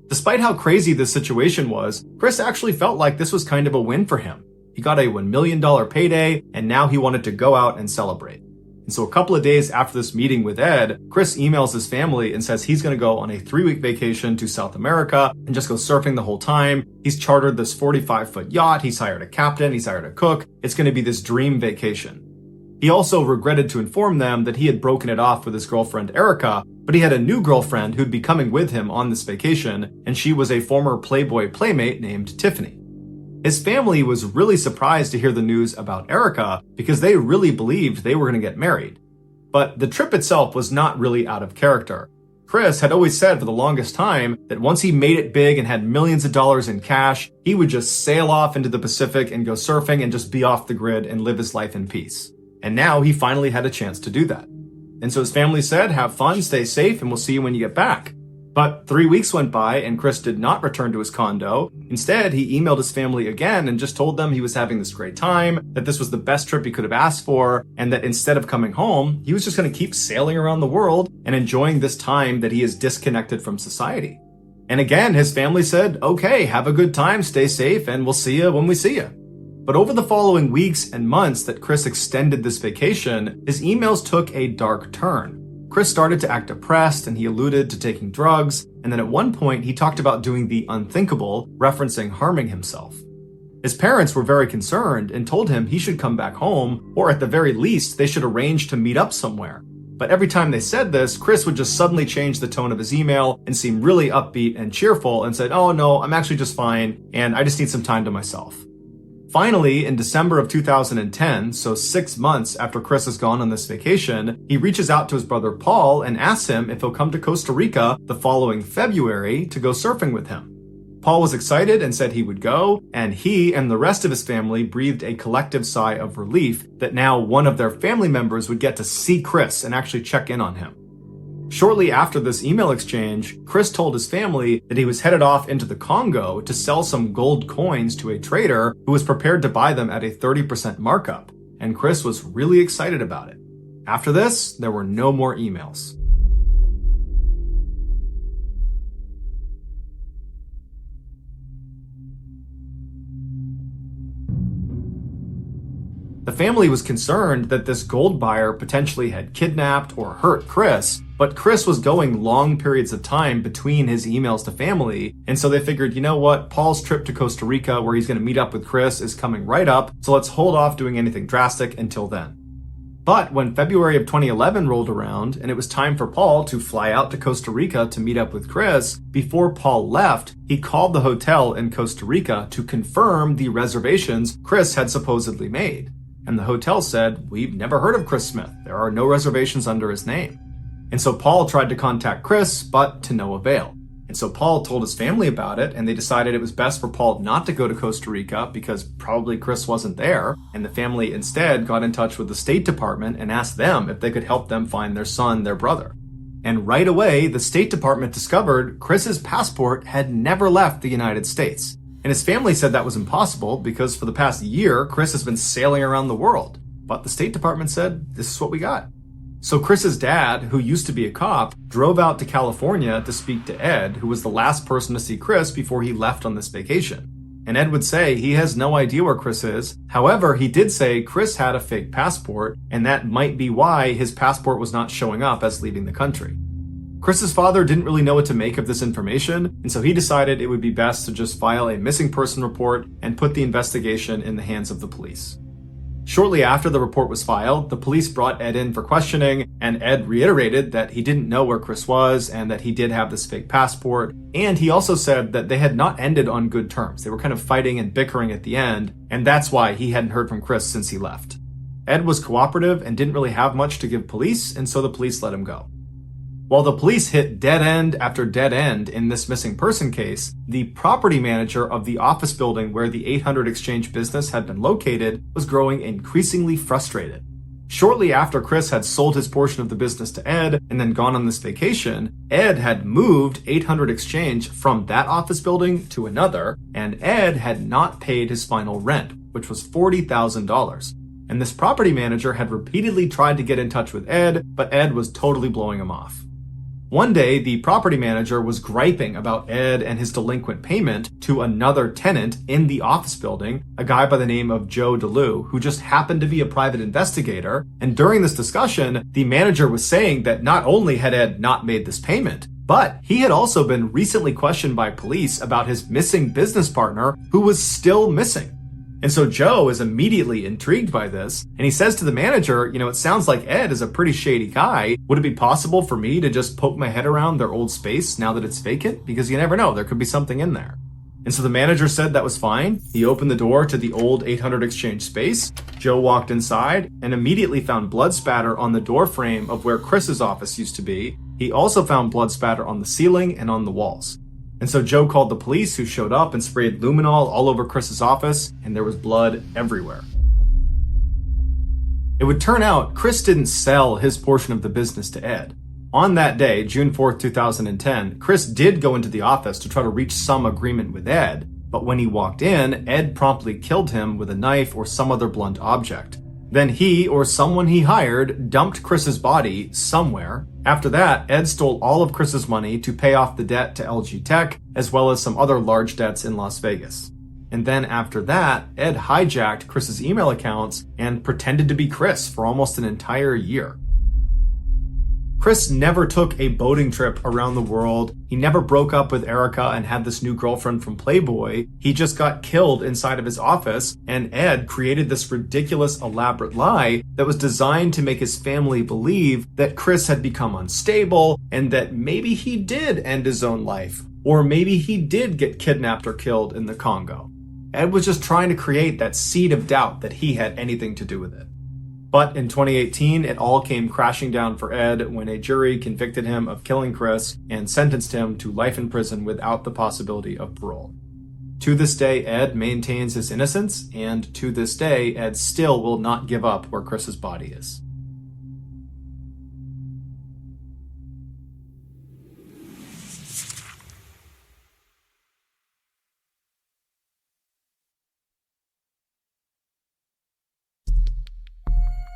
Despite how crazy this situation was, Chris actually felt like this was kind of a win for him. He got a $1 million payday, and now he wanted to go out and celebrate. And so a couple of days after this meeting with Ed, Chris emails his family and says he's going to go on a 3-week vacation to South America and just go surfing the whole time. He's chartered this 45-foot yacht. He's hired a captain. He's hired a cook. It's going to be this dream vacation. He also regretted to inform them that he had broken it off with his girlfriend Erica, but he had a new girlfriend who'd be coming with him on this vacation, and she was a former Playboy playmate named Tiffany. His family was really surprised to hear the news about Erica because they really believed they were going to get married. But the trip itself was not really out of character. Chris had always said for the longest time that once he made it big and had millions of dollars in cash, he would just sail off into the Pacific and go surfing and just be off the grid and live his life in peace. And now he finally had a chance to do that. And so his family said, have fun, stay safe, and we'll see you when you get back. But 3 weeks went by and Chris did not return to his condo. Instead, he emailed his family again and just told them he was having this great time, that this was the best trip he could have asked for, and that instead of coming home, he was just going to keep sailing around the world and enjoying this time that he is disconnected from society. And again, his family said, okay, have a good time, stay safe, and we'll see you when we see you. But over the following weeks and months that Chris extended this vacation, his emails took a dark turn. Chris started to act depressed and he alluded to taking drugs, and then at one point he talked about doing the unthinkable, referencing harming himself. His parents were very concerned and told him he should come back home, or at the very least they should arrange to meet up somewhere. But every time they said this, Chris would just suddenly change the tone of his email and seem really upbeat and cheerful and said, oh no, I'm actually just fine and I just need some time to myself. Finally, in December of 2010, so 6 months after Chris has gone on this vacation, he reaches out to his brother Paul and asks him if he'll come to Costa Rica the following February to go surfing with him. Paul was excited and said he would go, and he and the rest of his family breathed a collective sigh of relief that now one of their family members would get to see Chris and actually check in on him. Shortly after this email exchange, Chris told his family that he was headed off into the Congo to sell some gold coins to a trader who was prepared to buy them at a 30% markup, and Chris was really excited about it. After this, there were no more emails. The family was concerned that this gold buyer potentially had kidnapped or hurt Chris, but Chris was going long periods of time between his emails to family, and so they figured, you know what, Paul's trip to Costa Rica where he's going to meet up with Chris is coming right up, so let's hold off doing anything drastic until then. But when February of 2011 rolled around and it was time for Paul to fly out to Costa Rica to meet up with Chris, before Paul left, he called the hotel in Costa Rica to confirm the reservations Chris had supposedly made. And the hotel said, we've never heard of Chris Smith. There are no reservations under his name. And so Paul tried to contact Chris, but to no avail. And so Paul told his family about it, and they decided it was best for Paul not to go to Costa Rica because probably Chris wasn't there. And the family instead got in touch with the State Department and asked them if they could help them find their son, their brother. And right away, the State Department discovered Chris's passport had never left the United States. And his family said that was impossible because for the past year, Chris has been sailing around the world. But the State Department said, this is what we got. So Chris's dad, who used to be a cop, drove out to California to speak to Ed, who was the last person to see Chris before he left on this vacation. And Ed would say he has no idea where Chris is. However, he did say Chris had a fake passport, and that might be why his passport was not showing up as leaving the country. Chris's father didn't really know what to make of this information, and so he decided it would be best to just file a missing person report and put the investigation in the hands of the police. Shortly after the report was filed, the police brought Ed in for questioning, and Ed reiterated that he didn't know where Chris was and that he did have this fake passport, and he also said that they had not ended on good terms. They were kind of fighting and bickering at the end, and that's why he hadn't heard from Chris since he left. Ed was cooperative and didn't really have much to give police, and so the police let him go. While the police hit dead end after dead end in this missing person case, the property manager of the office building where the 800 Exchange business had been located was growing increasingly frustrated. Shortly after Chris had sold his portion of the business to Ed and then gone on this vacation, Ed had moved 800 Exchange from that office building to another, and Ed had not paid his final rent, which was $40,000. And this property manager had repeatedly tried to get in touch with Ed, but Ed was totally blowing him off. One day, the property manager was griping about Ed and his delinquent payment to another tenant in the office building, a guy by the name of Joe DeLue, who just happened to be a private investigator. And during this discussion, the manager was saying that not only had Ed not made this payment, but he had also been recently questioned by police about his missing business partner who was still missing. And so Joe is immediately intrigued by this, and he says to the manager, it sounds like Ed is a pretty shady guy. Would it be possible for me to just poke my head around their old space now that it's vacant? Because you never know, there could be something in there. And so the manager said that was fine. He opened the door to the old 800 Exchange space. Joe walked inside and immediately found blood spatter on the door frame of where Chris's office used to be. He also found blood spatter on the ceiling and on the walls. And so Joe called the police, who showed up and sprayed luminol all over Chris's office, and there was blood everywhere. It would turn out Chris didn't sell his portion of the business to Ed. On that day, June 4th, 2010, Chris did go into the office to try to reach some agreement with Ed, but when he walked in, Ed promptly killed him with a knife or some other blunt object. Then he, or someone he hired, dumped Chris's body somewhere. After that, Ed stole all of Chris's money to pay off the debt to LG Tech, as well as some other large debts in Las Vegas. And then after that, Ed hijacked Chris's email accounts and pretended to be Chris for almost an entire year. Chris never took a boating trip around the world. He never broke up with Erica and had this new girlfriend from Playboy. He just got killed inside of his office, and Ed created this ridiculous, elaborate lie that was designed to make his family believe that Chris had become unstable and that maybe he did end his own life, or maybe he did get kidnapped or killed in the Congo. Ed was just trying to create that seed of doubt that he had anything to do with it. But in 2018, it all came crashing down for Ed when a jury convicted him of killing Chris and sentenced him to life in prison without the possibility of parole. To this day, Ed maintains his innocence, and to this day, Ed still will not give up where Chris's body is.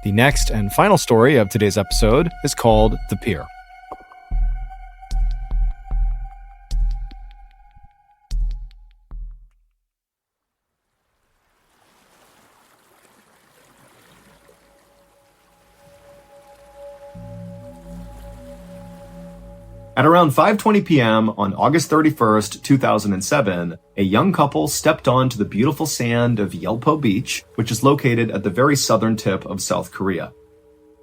The next and final story of today's episode is called The Pier. At around 5:20 p.m. on August 31st, 2007, a young couple stepped onto the beautiful sand of Yelpo Beach, which is located at the very southern tip of South Korea.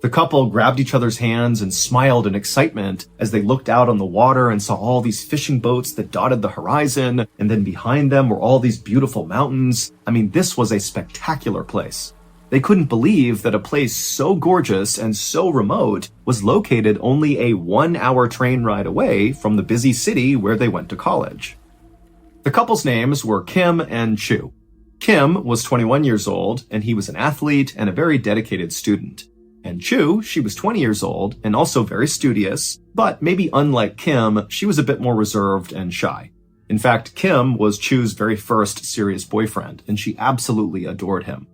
The couple grabbed each other's hands and smiled in excitement as they looked out on the water and saw all these fishing boats that dotted the horizon, and then behind them were all these beautiful mountains. I mean, this was a spectacular place. They couldn't believe that a place so gorgeous and so remote was located only a 1-hour train ride away from the busy city where they went to college. The couple's names were Kim and Chu. Kim was 21 years old, and he was an athlete and a very dedicated student. And Chu, she was 20 years old and also very studious, but maybe unlike Kim, she was a bit more reserved and shy. In fact, Kim was Chu's very first serious boyfriend, and she absolutely adored him.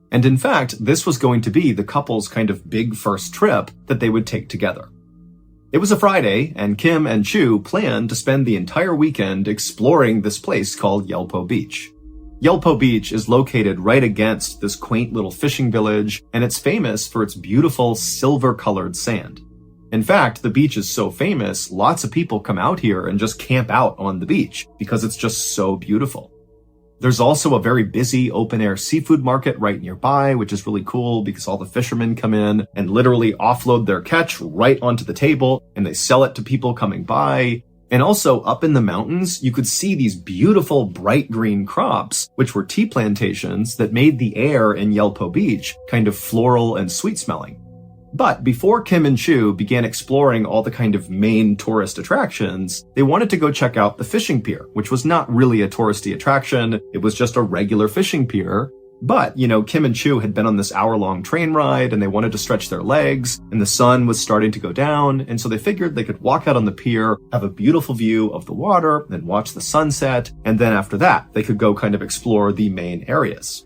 And in fact, this was going to be the couple's kind of big first trip that they would take together. It was a Friday, and Kim and Chu planned to spend the entire weekend exploring this place called Yelpo Beach. Yelpo Beach is located right against this quaint little fishing village, and it's famous for its beautiful silver-colored sand. In fact, the beach is so famous, lots of people come out here and just camp out on the beach because it's just so beautiful. There's also a very busy open-air seafood market right nearby, which is really cool because all the fishermen come in and literally offload their catch right onto the table, and they sell it to people coming by. And also up in the mountains, you could see these beautiful bright green crops, which were tea plantations that made the air in Yelpo Beach kind of floral and sweet smelling. But before Kim and Chu began exploring all the kind of main tourist attractions, they wanted to go check out the fishing pier, which was not really a touristy attraction. It was just a regular fishing pier. But, Kim and Chu had been on this hour-long train ride and they wanted to stretch their legs, and the sun was starting to go down, and so they figured they could walk out on the pier, have a beautiful view of the water, and watch the sunset, and then after that, they could go kind of explore the main areas.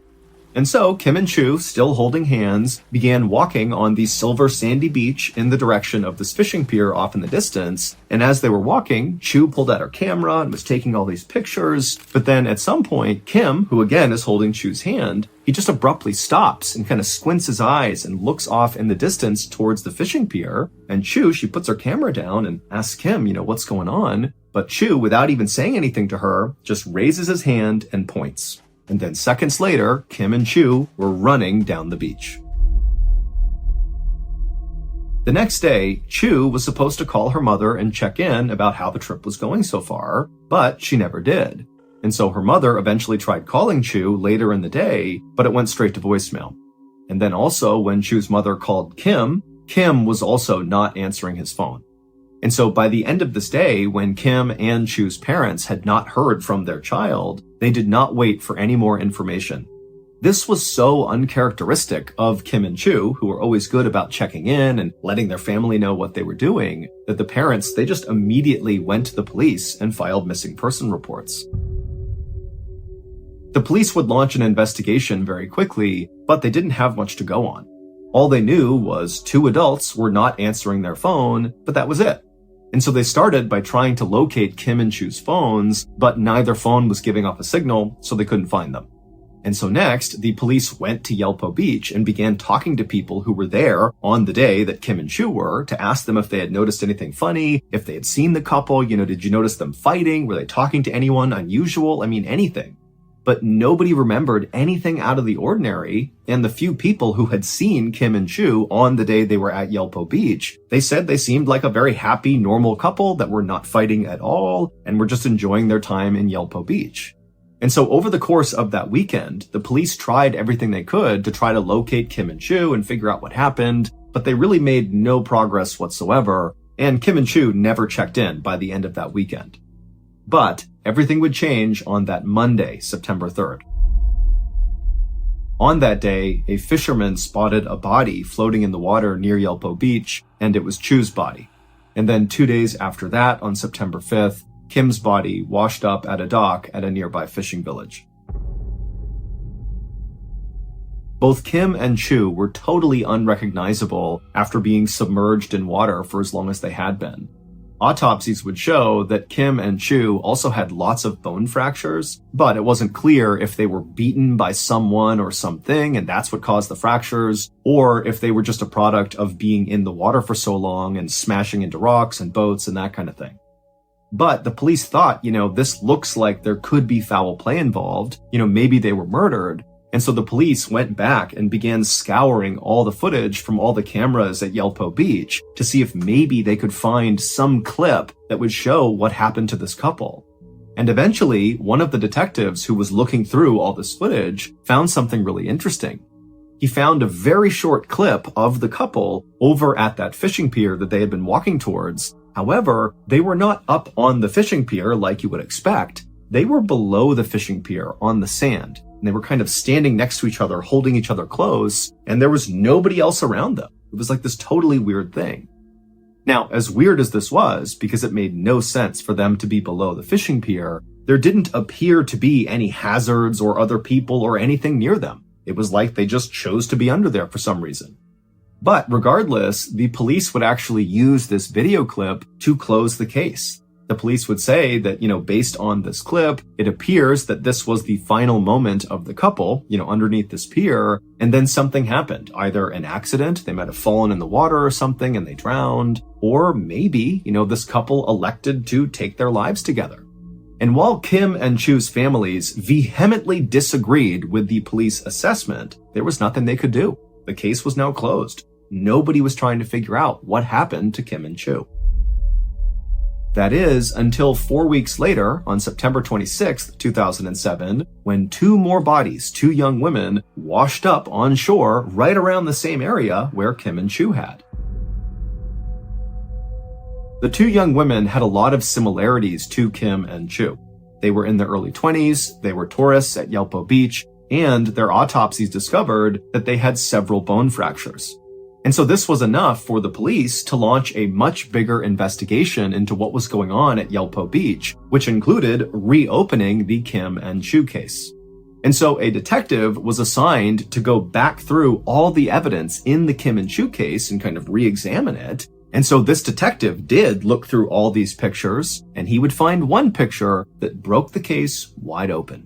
And so Kim and Chu, still holding hands, began walking on the silver sandy beach in the direction of this fishing pier off in the distance. And as they were walking, Chu pulled out her camera and was taking all these pictures. But then at some point, Kim, who again is holding Chu's hand, he just abruptly stops and kind of squints his eyes and looks off in the distance towards the fishing pier. And Chu, she puts her camera down and asks Kim, what's going on? But Chu, without even saying anything to her, just raises his hand and points. And then seconds later, Kim and Chu were running down the beach. The next day, Chu was supposed to call her mother and check in about how the trip was going so far, but she never did. And so her mother eventually tried calling Chu later in the day, but it went straight to voicemail. And then also when Chu's mother called Kim, Kim was also not answering his phone. And so by the end of this day, when Kim and Chu's parents had not heard from their child, they did not wait for any more information. This was so uncharacteristic of Kim and Chu, who were always good about checking in and letting their family know what they were doing, that the parents, they just immediately went to the police and filed missing person reports. The police would launch an investigation very quickly, but they didn't have much to go on. All they knew was 2 adults were not answering their phone, but that was it. And so they started by trying to locate Kim and Chu's phones, but neither phone was giving off a signal, so they couldn't find them. And so next, the police went to Yelpo Beach and began talking to people who were there on the day that Kim and Chu were to ask them if they had noticed anything funny, if they had seen the couple, did you notice them fighting? Were they talking to anyone unusual? Anything. But nobody remembered anything out of the ordinary, and the few people who had seen Kim and Chu on the day they were at Yelpo Beach, they said they seemed like a very happy, normal couple that were not fighting at all and were just enjoying their time in Yelpo Beach. And so over the course of that weekend, the police tried everything they could to try to locate Kim and Chu and figure out what happened, but they really made no progress whatsoever, and Kim and Chu never checked in by the end of that weekend. But everything would change on that Monday, September 3rd. On that day, a fisherman spotted a body floating in the water near Yelpo Beach, and it was Chu's body. And then 2 days after that, on September 5th, Kim's body washed up at a dock at a nearby fishing village. Both Kim and Chu were totally unrecognizable after being submerged in water for as long as they had been. Autopsies would show that Kim and Chu also had lots of bone fractures, but it wasn't clear if they were beaten by someone or something and that's what caused the fractures, or if they were just a product of being in the water for so long and smashing into rocks and boats and that kind of thing. But the police thought, this looks like there could be foul play involved. Maybe they were murdered. And so the police went back and began scouring all the footage from all the cameras at Yelpo Beach to see if maybe they could find some clip that would show what happened to this couple. And eventually, one of the detectives who was looking through all this footage found something really interesting. He found a very short clip of the couple over at that fishing pier that they had been walking towards. However, they were not up on the fishing pier like you would expect. They were below the fishing pier on the sand. And they were kind of standing next to each other, holding each other close, and there was nobody else around them. It was like this totally weird thing. Now, as weird as this was, because it made no sense for them to be below the fishing pier, there didn't appear to be any hazards or other people or anything near them. It was like they just chose to be under there for some reason. But regardless, the police would actually use this video clip to close the case. The police would say that, based on this clip, it appears that this was the final moment of the couple, underneath this pier, and then something happened. Either an accident, they might have fallen in the water or something and they drowned, or maybe, this couple elected to take their lives together. And while Kim and Chu's families vehemently disagreed with the police assessment, there was nothing they could do. The case was now closed. Nobody was trying to figure out what happened to Kim and Chu. That is, until 4 weeks later, on September 26th, 2007, when 2 more bodies, 2 young women, washed up on shore right around the same area where Kim and Chu had. The 2 young women had a lot of similarities to Kim and Chu. They were in their early 20s, they were tourists at Yelpo Beach, and their autopsies discovered that they had several bone fractures. And so this was enough for the police to launch a much bigger investigation into what was going on at Yelpo Beach, which included reopening the Kim and Chu case. And so a detective was assigned to go back through all the evidence in the Kim and Chu case and kind of re-examine it. And so this detective did look through all these pictures, and he would find one picture that broke the case wide open.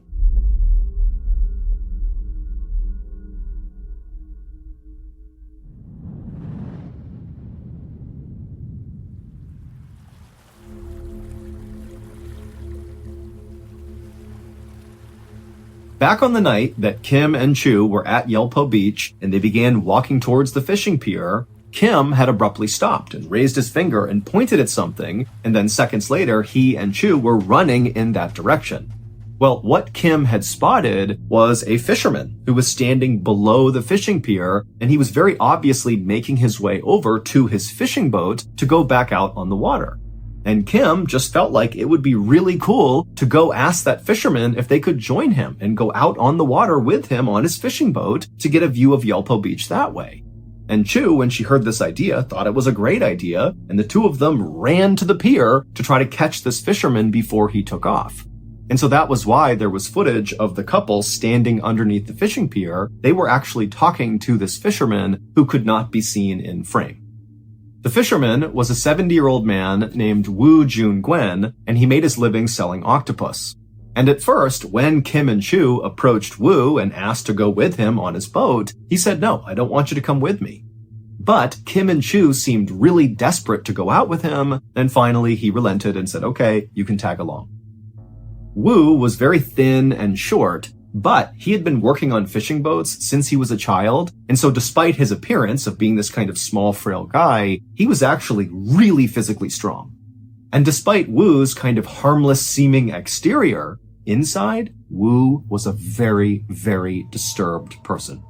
Back on the night that Kim and Chu were at Yelpo Beach and they began walking towards the fishing pier, Kim had abruptly stopped and raised his finger and pointed at something, and then seconds later, he and Chu were running in that direction. Well, what Kim had spotted was a fisherman who was standing below the fishing pier, and he was very obviously making his way over to his fishing boat to go back out on the water. And Kim just felt like it would be really cool to go ask that fisherman if they could join him and go out on the water with him on his fishing boat to get a view of Yelpo Beach that way. And Chu, when she heard this idea, thought it was a great idea, and the two of them ran to the pier to try to catch this fisherman before he took off. And so that was why there was footage of the couple standing underneath the fishing pier. They were actually talking to this fisherman who could not be seen in frame. The fisherman was a 70-year-old man named Woo Jun Gwen, and he made his living selling octopus. And at first, when Kim and Chu approached Woo and asked to go with him on his boat, he said, "No, I don't want you to come with me." But Kim and Chu seemed really desperate to go out with him, and finally he relented and said, "Okay, you can tag along." Woo was very thin and short, but he had been working on fishing boats since he was a child, and so despite his appearance of being this kind of small, frail guy, he was actually really physically strong. And despite Woo's kind of harmless-seeming exterior, inside, Woo was a very, very disturbed person.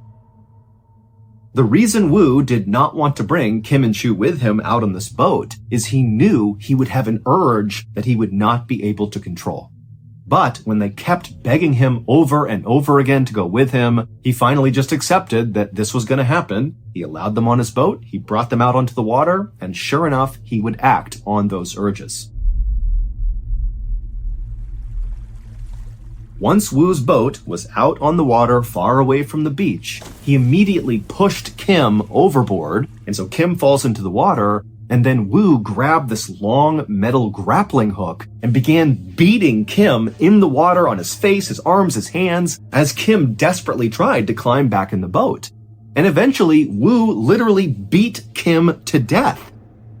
The reason Woo did not want to bring Kim and Chu with him out on this boat is he knew he would have an urge that he would not be able to control. But when they kept begging him over and over again to go with him, he finally just accepted that this was going to happen. He allowed them on his boat, he brought them out onto the water, and sure enough, he would act on those urges. Once Woo's boat was out on the water far away from the beach, he immediately pushed Kim overboard, and so Kim falls into the water, and then Woo grabbed this long metal grappling hook and began beating Kim in the water on his face, his arms, his hands, as Kim desperately tried to climb back in the boat. And eventually, Woo literally beat Kim to death.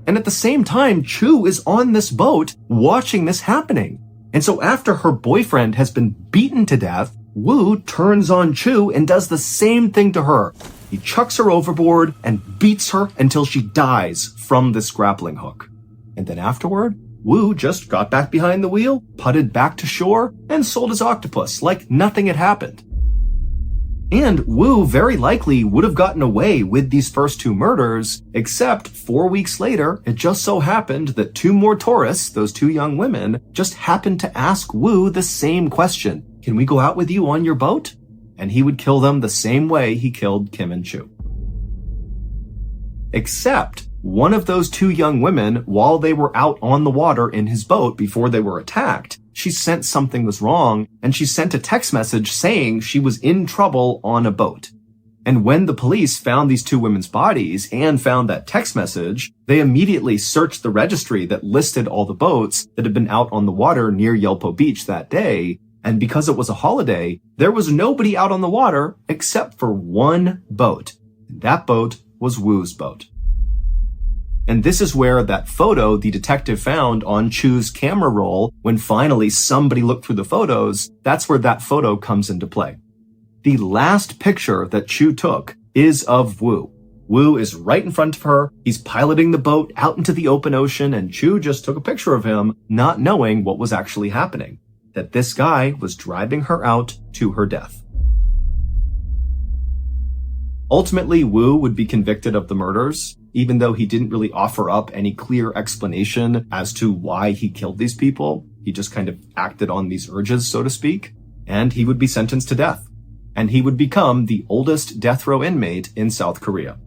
And at the same time, Chu is on this boat watching this happening. And so after her boyfriend has been beaten to death, Woo turns on Chu and does the same thing to her. He chucks her overboard and beats her until she dies from this grappling hook. And then afterward, Woo just got back behind the wheel, putted back to shore, and sold his octopus like nothing had happened. And Woo very likely would have gotten away with these first two murders, except 4 weeks later, it just so happened that two more tourists, those two young women, just happened to ask Woo the same question. "Can we go out with you on your boat?" And he would kill them the same way he killed Kim and Chu. Except one of those two young women, while they were out on the water in his boat before they were attacked, she sensed something was wrong, and she sent a text message saying she was in trouble on a boat. And when the police found these two women's bodies and found that text message, they immediately searched the registry that listed all the boats that had been out on the water near Yelpo Beach that day. And because it was a holiday, there was nobody out on the water except for one boat. And that boat was Woo's boat. And this is where that photo the detective found on Chu's camera roll, when finally somebody looked through the photos, that's where that photo comes into play. The last picture that Chu took is of Woo. Woo is right in front of her. He's piloting the boat out into the open ocean, and Chu just took a picture of him, not knowing what was actually happening. That this guy was driving her out to her death. Ultimately, Woo would be convicted of the murders, even though he didn't really offer up any clear explanation as to why he killed these people. He just kind of acted on these urges, so to speak, and he would be sentenced to death. And he would become the oldest death row inmate in South Korea.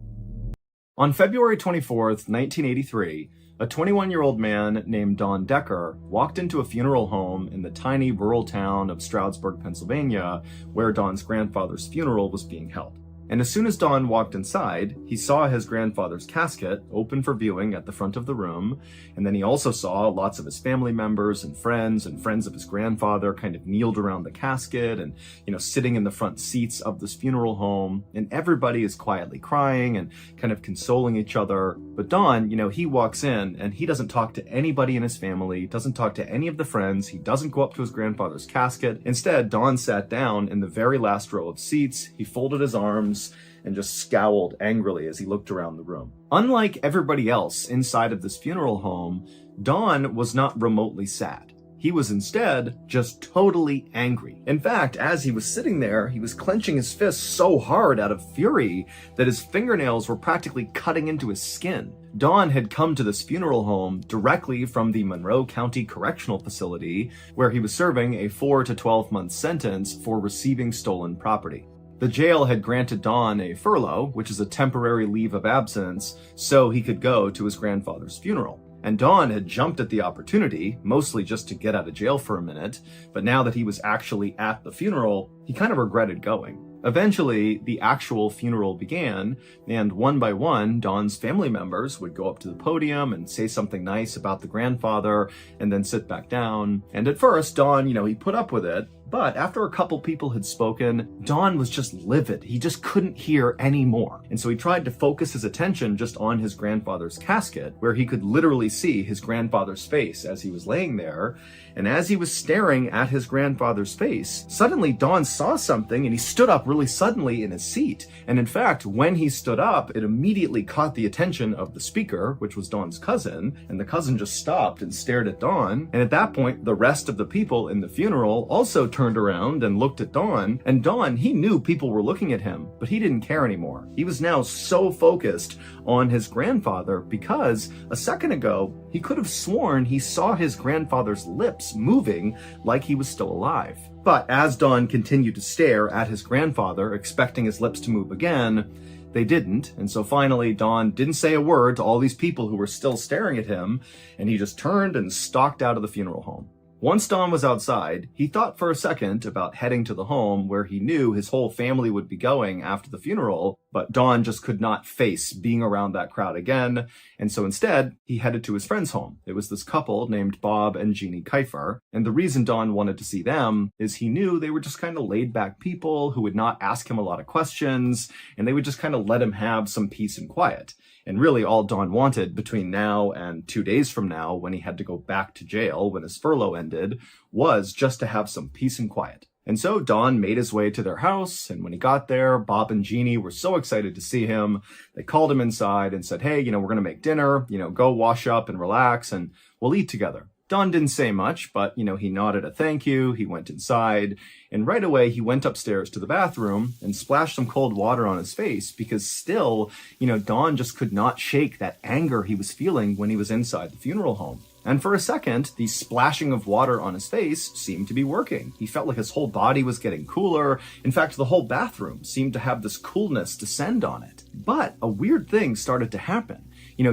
On February 24th, 1983, a 21-year-old man named Don Decker walked into a funeral home in the tiny rural town of Stroudsburg, Pennsylvania, where Don's grandfather's funeral was being held. And as soon as Don walked inside, he saw his grandfather's casket open for viewing at the front of the room, and then he also saw lots of his family members and friends of his grandfather kind of kneeled around the casket and, sitting in the front seats of this funeral home, and everybody is quietly crying and kind of consoling each other. But Don, he walks in and he doesn't talk to anybody in his family, doesn't talk to any of the friends, he doesn't go up to his grandfather's casket. Instead, Don sat down in the very last row of seats, he folded his arms, and just scowled angrily as he looked around the room. Unlike everybody else inside of this funeral home, Don was not remotely sad. He was instead just totally angry. In fact, as he was sitting there, he was clenching his fists so hard out of fury that his fingernails were practically cutting into his skin. Don had come to this funeral home directly from the Monroe County Correctional Facility, where he was serving a 4 to 12-month sentence for receiving stolen property. The jail had granted Don a furlough, which is a temporary leave of absence, so he could go to his grandfather's funeral. And Don had jumped at the opportunity, mostly just to get out of jail for a minute, but now that he was actually at the funeral, he kind of regretted going. Eventually, the actual funeral began, and one by one, Don's family members would go up to the podium and say something nice about the grandfather, and then sit back down. And at first, Don, he put up with it, but after a couple people had spoken, Don was just livid. He just couldn't hear any more. And so he tried to focus his attention just on his grandfather's casket, where he could literally see his grandfather's face as he was laying there. And as he was staring at his grandfather's face, suddenly Don saw something and he stood up really suddenly in his seat. And in fact, when he stood up, it immediately caught the attention of the speaker, which was Don's cousin, and the cousin just stopped and stared at Don. And at that point, the rest of the people in the funeral also turned around and looked at Don. And Don, he knew people were looking at him, but he didn't care anymore. He was now so focused on his grandfather because a second ago, he could have sworn he saw his grandfather's lips moving like he was still alive. But as Don continued to stare at his grandfather, expecting his lips to move again, they didn't. And so finally, Don didn't say a word to all these people who were still staring at him, and he just turned and stalked out of the funeral home. Once Don was outside, he thought for a second about heading to the home where he knew his whole family would be going after the funeral, but Don just could not face being around that crowd again, and so instead, he headed to his friend's home. It was this couple named Bob and Jeannie Kiefer, and the reason Don wanted to see them is he knew they were just kind of laid-back people who would not ask him a lot of questions, and they would just kind of let him have some peace and quiet. And really all Don wanted between now and 2 days from now, when he had to go back to jail when his furlough ended, was just to have some peace and quiet. And so Don made his way to their house, and when he got there, Bob and Jeannie were so excited to see him. They called him inside and said, hey, we're going to make dinner, go wash up and relax, and we'll eat together. Don didn't say much, but, he nodded a thank you, he went inside, and right away he went upstairs to the bathroom and splashed some cold water on his face because still, Don just could not shake that anger he was feeling when he was inside the funeral home. And for a second, the splashing of water on his face seemed to be working. He felt like his whole body was getting cooler. In fact, the whole bathroom seemed to have this coolness descend on it. But a weird thing started to happen.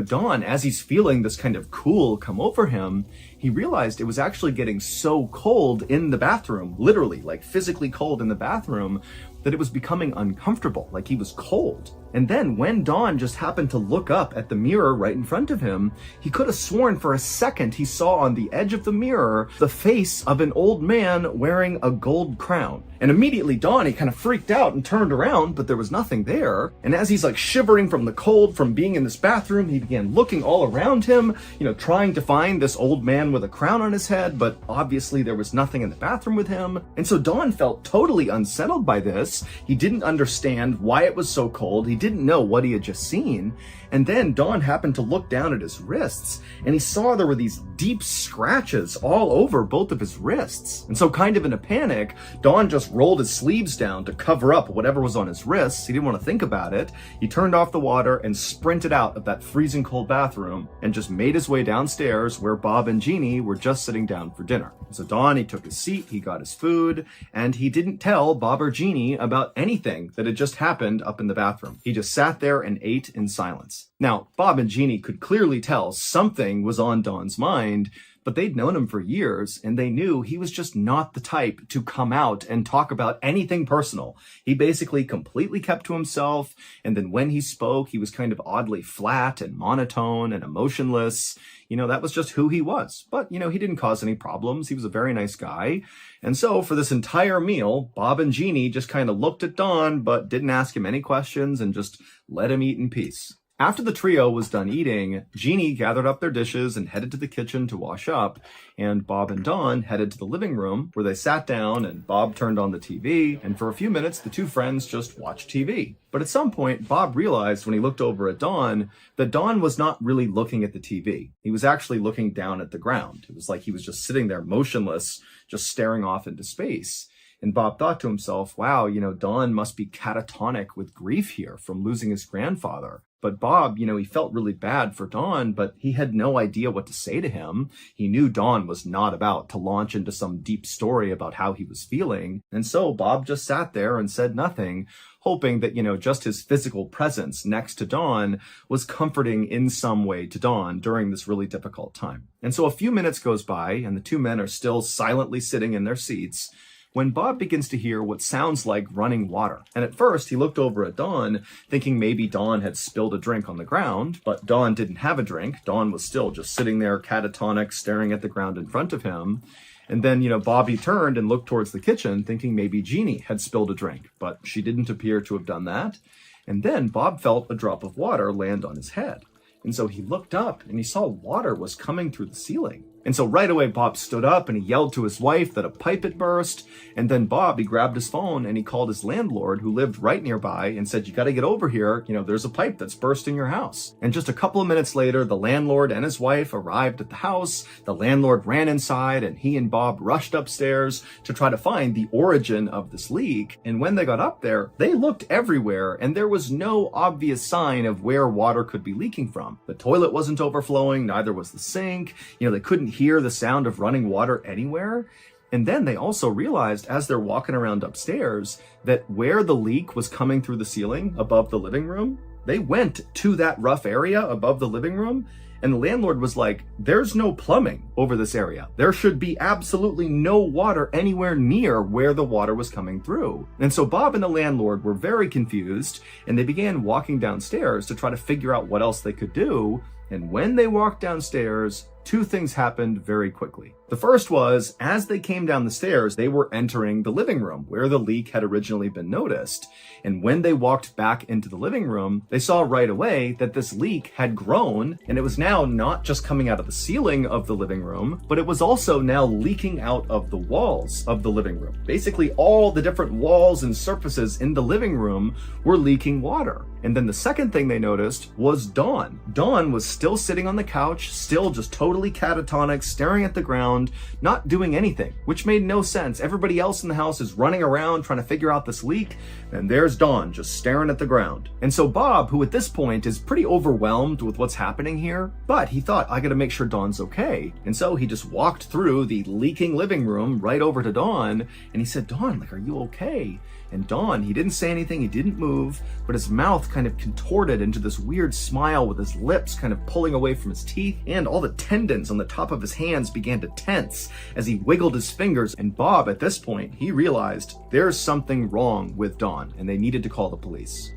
Don, as he's feeling this kind of cool come over him, he realized it was actually getting so cold in the bathroom, literally, like physically cold in the bathroom, that it was becoming uncomfortable, like he was cold. And then when Don just happened to look up at the mirror right in front of him, he could have sworn for a second he saw on the edge of the mirror the face of an old man wearing a gold crown. And immediately Don, he kind of freaked out and turned around, but there was nothing there. And as he's like shivering from the cold from being in this bathroom, he began looking all around him, trying to find this old man with a crown on his head, but obviously there was nothing in the bathroom with him. And so Don felt totally unsettled by this. He didn't understand why it was so cold. He didn't know what he had just seen. And then Don happened to look down at his wrists, and he saw there were these deep scratches all over both of his wrists. And so kind of in a panic, Don just rolled his sleeves down to cover up whatever was on his wrists. He didn't want to think about it. He turned off the water and sprinted out of that freezing cold bathroom and just made his way downstairs where Bob and Jeannie were just sitting down for dinner. So Don, he took his seat, he got his food, and he didn't tell Bob or Jeannie about anything that had just happened up in the bathroom. He just sat there and ate in silence. Now, Bob and Jeannie could clearly tell something was on Don's mind, but they'd known him for years, and they knew he was just not the type to come out and talk about anything personal. He basically completely kept to himself, and then when he spoke, he was kind of oddly flat and monotone and emotionless. That was just who he was. But, he didn't cause any problems. He was a very nice guy. And so for this entire meal, Bob and Jeannie just kind of looked at Don, but didn't ask him any questions and just let him eat in peace. After the trio was done eating, Jeannie gathered up their dishes and headed to the kitchen to wash up, and Bob and Dawn headed to the living room where they sat down and Bob turned on the TV, and for a few minutes the two friends just watched TV. But at some point, Bob realized when he looked over at Dawn that Dawn was not really looking at the TV. He was actually looking down at the ground. It was like he was just sitting there motionless, just staring off into space. And Bob thought to himself, wow, Dawn must be catatonic with grief here from losing his grandfather. But Bob, he felt really bad for Dawn, but he had no idea what to say to him. He knew Dawn was not about to launch into some deep story about how he was feeling. And so Bob just sat there and said nothing, hoping that, just his physical presence next to Dawn was comforting in some way to Dawn during this really difficult time. And so a few minutes goes by and the two men are still silently sitting in their seats when Bob begins to hear what sounds like running water. And at first, he looked over at Dawn, thinking maybe Dawn had spilled a drink on the ground, but Dawn didn't have a drink. Dawn was still just sitting there catatonic, staring at the ground in front of him. And then, Bobby turned and looked towards the kitchen, thinking maybe Jeannie had spilled a drink, but she didn't appear to have done that. And then Bob felt a drop of water land on his head. And so he looked up and he saw water was coming through the ceiling. And so right away, Bob stood up and he yelled to his wife that a pipe had burst. And then Bob, he grabbed his phone and he called his landlord who lived right nearby and said, you got to get over here. There's a pipe that's burst in your house. And just a couple of minutes later, the landlord and his wife arrived at the house. The landlord ran inside and he and Bob rushed upstairs to try to find the origin of this leak. And when they got up there, they looked everywhere and there was no obvious sign of where water could be leaking from. The toilet wasn't overflowing, neither was the sink. They couldn't hear the sound of running water anywhere. And then they also realized as they're walking around upstairs that where the leak was coming through the ceiling above the living room, they went to that rough area above the living room. And the landlord was like, there's no plumbing over this area. There should be absolutely no water anywhere near where the water was coming through. And so Bob and the landlord were very confused and they began walking downstairs to try to figure out what else they could do. And when they walked downstairs, two things happened very quickly. The first was, as they came down the stairs, they were entering the living room where the leak had originally been noticed. And when they walked back into the living room, they saw right away that this leak had grown, and it was now not just coming out of the ceiling of the living room, but it was also now leaking out of the walls of the living room. Basically, all the different walls and surfaces in the living room were leaking water. And then the second thing they noticed was Dawn. Dawn was still sitting on the couch, still just totally catatonic, staring at the ground, not doing anything, which made no sense. Everybody else in the house is running around trying to figure out this leak, and there's Dawn just staring at the ground. And so Bob, who at this point is pretty overwhelmed with what's happening here, but he thought, I gotta make sure Dawn's okay. And so he just walked through the leaking living room right over to Dawn, and he said, Dawn, are you okay? And Dawn, he didn't say anything, he didn't move, but his mouth kind of contorted into this weird smile with his lips kind of pulling away from his teeth, and all the tendons on the top of his hands began to tense as he wiggled his fingers. And Bob, at this point, he realized there's something wrong with Dawn, and they needed to call the police.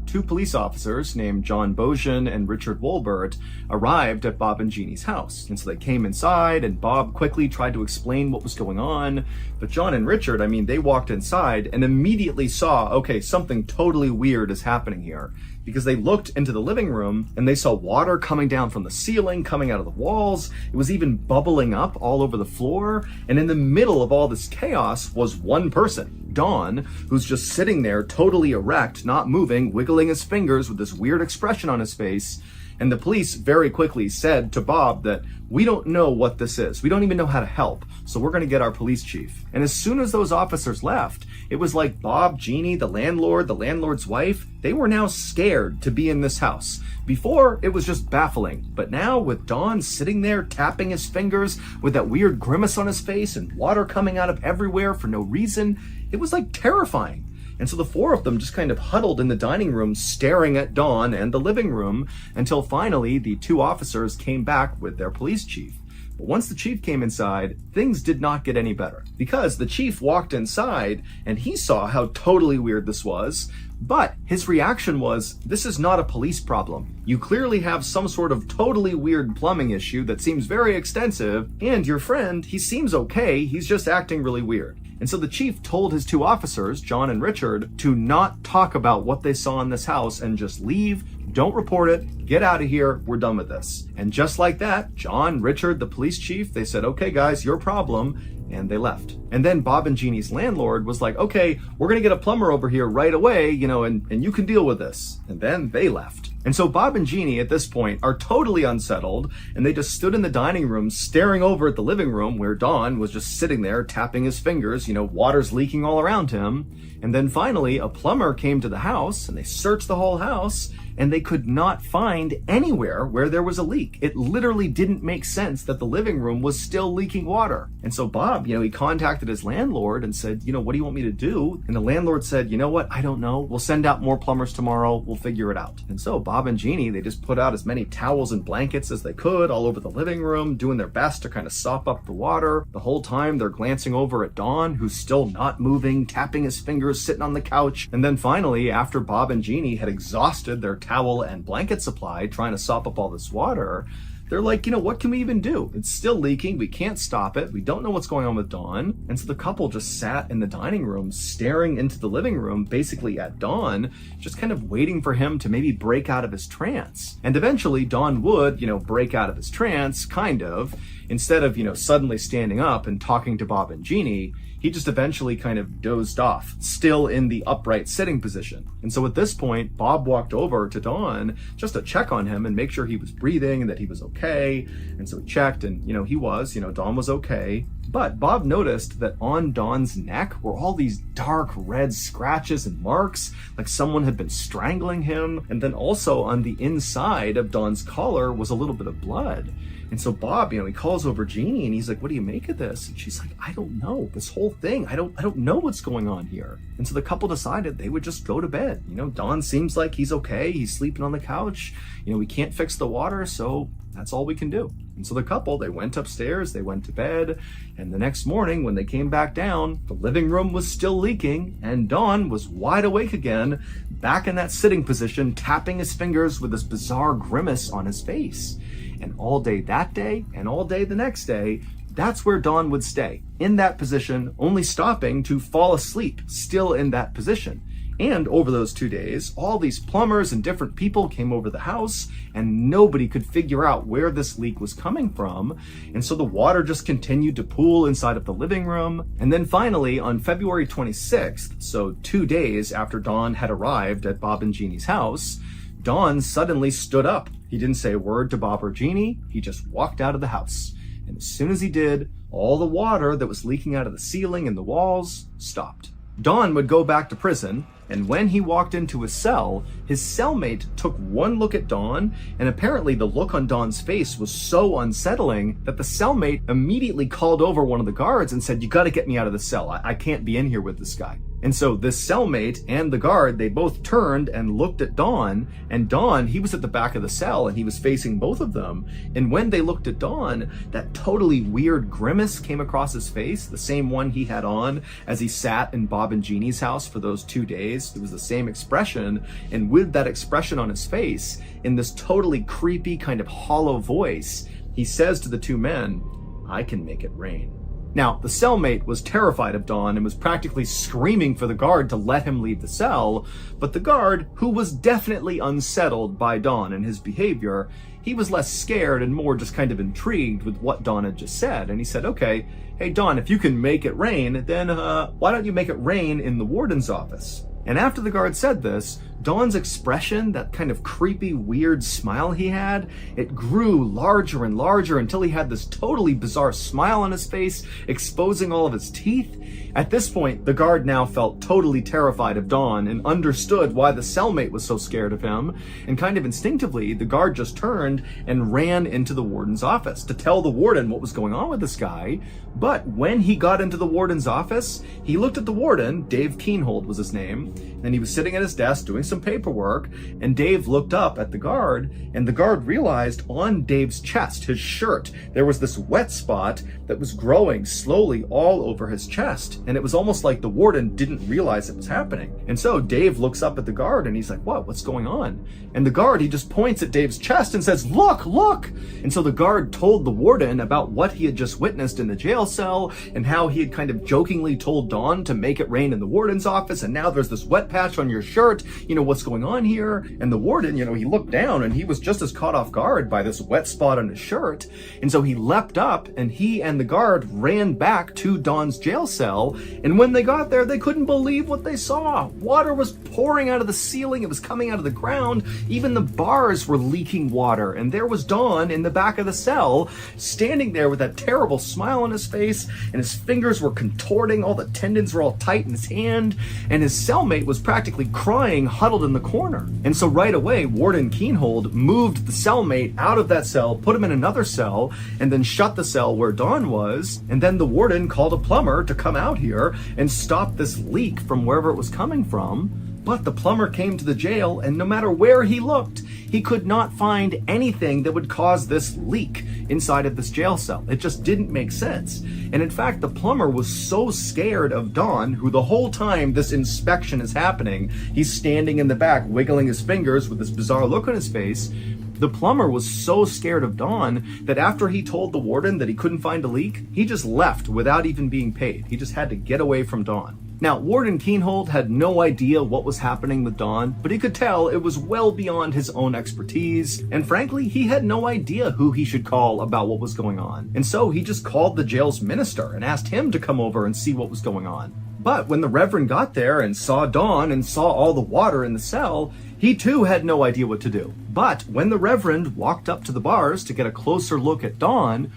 Two police officers named John Bojan and Richard Wolbert arrived at Bob and Jeannie's house. And so they came inside and Bob quickly tried to explain what was going on. But John and Richard, they walked inside and immediately saw, okay, something totally weird is happening here. Because they looked into the living room and they saw water coming down from the ceiling, coming out of the walls. It was even bubbling up all over the floor. And in the middle of all this chaos was one person, Dawn, who's just sitting there totally erect, not moving, wiggling his fingers with this weird expression on his face. And the police very quickly said to Bob that we don't know what this is. We don't even know how to help. So we're going to get our police chief. And as soon as those officers left, it was like Bob, Jeannie, the landlord's wife, they were now scared to be in this house. Before, it was just baffling. But now with Dawn sitting there tapping his fingers with that weird grimace on his face and water coming out of everywhere for no reason, it was like terrifying. And so the four of them just kind of huddled in the dining room staring at Dawn and the living room until finally the two officers came back with their police chief. But once the chief came inside, things did not get any better because the chief walked inside and he saw how totally weird this was. But his reaction was, this is not a police problem. You clearly have some sort of totally weird plumbing issue that seems very extensive, and your friend, he seems okay, he's just acting really weird. And so the chief told his two officers, John and Richard, to not talk about what they saw in this house and just leave, don't report it, get out of here, we're done with this. And just like that, John, Richard, the police chief, they said, okay guys, your problem, and they left. And then Bob and Jeannie's landlord was like, okay, we're gonna get a plumber over here right away, and you can deal with this. And then they left. And so Bob and Jeannie at this point are totally unsettled, and they just stood in the dining room staring over at the living room where Don was just sitting there tapping his fingers, water's leaking all around him. And then finally a plumber came to the house and they searched the whole house and they could not find anywhere where there was a leak. It literally didn't make sense that the living room was still leaking water. And so Bob, he contacted his landlord and said, what do you want me to do? And the landlord said, you know what? I don't know. We'll send out more plumbers tomorrow. We'll figure it out. And so Bob and Jeannie, they just put out as many towels and blankets as they could all over the living room, doing their best to kind of sop up the water. The whole time they're glancing over at Don, who's still not moving, tapping his fingers, sitting on the couch. And then finally, after Bob and Jeannie had exhausted their towel and blanket supply trying to sop up all this water, they're like, what can we even do? It's still leaking. We can't stop it. We don't know what's going on with Don. And so the couple just sat in the dining room staring into the living room, basically at Don, just kind of waiting for him to maybe break out of his trance. And eventually Don would, break out of his trance, kind of. Instead of, suddenly standing up and talking to Bob and Jeannie, he just eventually kind of dozed off, still in the upright sitting position. And so at this point, Bob walked over to Don just to check on him and make sure he was breathing and that he was okay. And so he checked and, he was, Don was okay. But Bob noticed that on Don's neck were all these dark red scratches and marks, like someone had been strangling him. And then also on the inside of Don's collar was a little bit of blood. And so Bob, he calls over Jeannie and he's like, what do you make of this? And she's like, I don't know. This whole thing, I don't know what's going on here. And so the couple decided they would just go to bed. Don seems like he's okay. He's sleeping on the couch. We can't fix the water, so that's all we can do. And so the couple, they went upstairs, they went to bed, and the next morning when they came back down, the living room was still leaking, and Don was wide awake again, back in that sitting position, tapping his fingers with this bizarre grimace on his face. And all day that day, and all day the next day, that's where Don would stay, in that position, only stopping to fall asleep, still in that position. And over those 2 days, all these plumbers and different people came over the house, and nobody could figure out where this leak was coming from. And so the water just continued to pool inside of the living room. And then finally, on February 26th, so 2 days after Don had arrived at Bob and Jeannie's house, Don suddenly stood up. He didn't say a word to Bob or Jeannie. He just walked out of the house. And as soon as he did, all the water that was leaking out of the ceiling and the walls stopped. Don would go back to prison, and when he walked into his cell, his cellmate took one look at Don, and apparently the look on Don's face was so unsettling that the cellmate immediately called over one of the guards and said, you gotta get me out of the cell. I can't be in here with this guy. And so this cellmate and the guard, they both turned and looked at Don, and Don, he was at the back of the cell and he was facing both of them. And when they looked at Don, that totally weird grimace came across his face, the same one he had on as he sat in Bob and Jeannie's house for those 2 days. It was the same expression, and with that expression on his face, in this totally creepy kind of hollow voice, he says to the two men, I can make it rain. Now, the cellmate was terrified of Don and was practically screaming for the guard to let him leave the cell, but the guard, who was definitely unsettled by Don and his behavior, he was less scared and more just kind of intrigued with what Don had just said, and he said, okay, hey Don, if you can make it rain, then why don't you make it rain in the warden's office? And after the guard said this, Don's expression, that kind of creepy, weird smile he had, it grew larger and larger until he had this totally bizarre smile on his face, exposing all of his teeth. At this point, the guard now felt totally terrified of Don and understood why the cellmate was so scared of him. And kind of instinctively, the guard just turned and ran into the warden's office to tell the warden what was going on with this guy. But when he got into the warden's office, he looked at the warden, Dave Keenhold was his name, and he was sitting at his desk doing some paperwork, and Dave looked up at the guard, and the guard realized on Dave's chest, his shirt, there was this wet spot that was growing slowly all over his chest. And it was almost like the warden didn't realize it was happening. And so Dave looks up at the guard and he's like, what's going on? And the guard, he just points at Dave's chest and says, look. And so the guard told the warden about what he had just witnessed in the jail cell and how he had kind of jokingly told Dawn to make it rain in the warden's office. And now there's this wet patch on your shirt. What's going on here? And the warden, he looked down and he was just as caught off guard by this wet spot on his shirt. And so he leapt up and he and the guard ran back to Dawn's jail cell. And when they got there, they couldn't believe what they saw. Water was pouring out of the ceiling. It was coming out of the ground. Even the bars were leaking water. And there was Dawn in the back of the cell, standing there with that terrible smile on his face, and his fingers were contorting. All the tendons were all tight in his hand, and his cellmate was practically crying, huddled in the corner. And so right away, Warden Keenhold moved the cellmate out of that cell, put him in another cell, and then shut the cell where Dawn was. And then the warden called a plumber to come out here and stop this leak from wherever it was coming from. But the plumber came to the jail, and no matter where he looked, he could not find anything that would cause this leak inside of this jail cell. It just didn't make sense. And in fact, the plumber was so scared of Dawn, who the whole time this inspection is happening, he's standing in the back, wiggling his fingers with this bizarre look on his face. The plumber was so scared of Dawn that after he told the warden that he couldn't find a leak, he just left without even being paid. He just had to get away from Dawn. Now, Warden Keenhold had no idea what was happening with Dawn, but he could tell it was well beyond his own expertise, and frankly, he had no idea who he should call about what was going on. And so he just called the jail's minister and asked him to come over and see what was going on. But when the Reverend got there and saw Dawn and saw all the water in the cell, he too had no idea what to do. But when the Reverend walked up to the bars to get a closer look at Dawn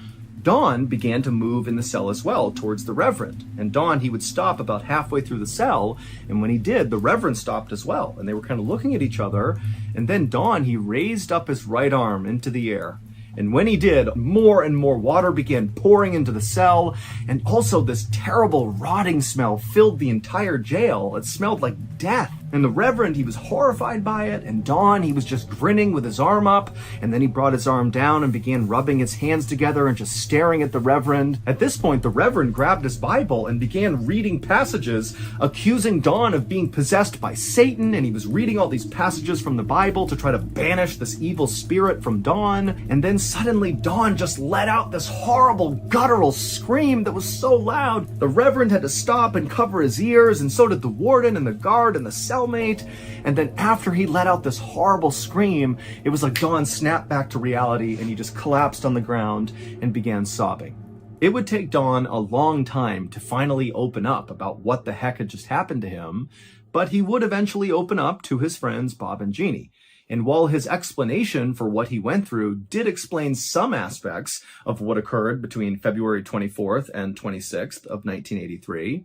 began to move in the cell as well towards the Reverend. And Dawn, he would stop about halfway through the cell, and when he did, the Reverend stopped as well. And they were kind of looking at each other, and then Dawn, he raised up his right arm into the air. And when he did, more and more water began pouring into the cell, and also this terrible rotting smell filled the entire jail. It smelled like death. And the Reverend, he was horrified by it, and Dawn, he was just grinning with his arm up, and then he brought his arm down and began rubbing his hands together and just staring at the Reverend. At this point, the Reverend grabbed his Bible and began reading passages accusing Dawn of being possessed by Satan, and he was reading all these passages from the Bible to try to banish this evil spirit from Dawn. And then suddenly Dawn just let out this horrible guttural scream that was so loud, the Reverend had to stop and cover his ears, and so did the warden and the guard and the cellmate. And then after he let out this horrible scream, it was like Dawn snapped back to reality and he just collapsed on the ground and began sobbing. It would take Dawn a long time to finally open up about what the heck had just happened to him, but he would eventually open up to his friends Bob and Jeannie. And while his explanation for what he went through did explain some aspects of what occurred between February 24th and 26th of 1983,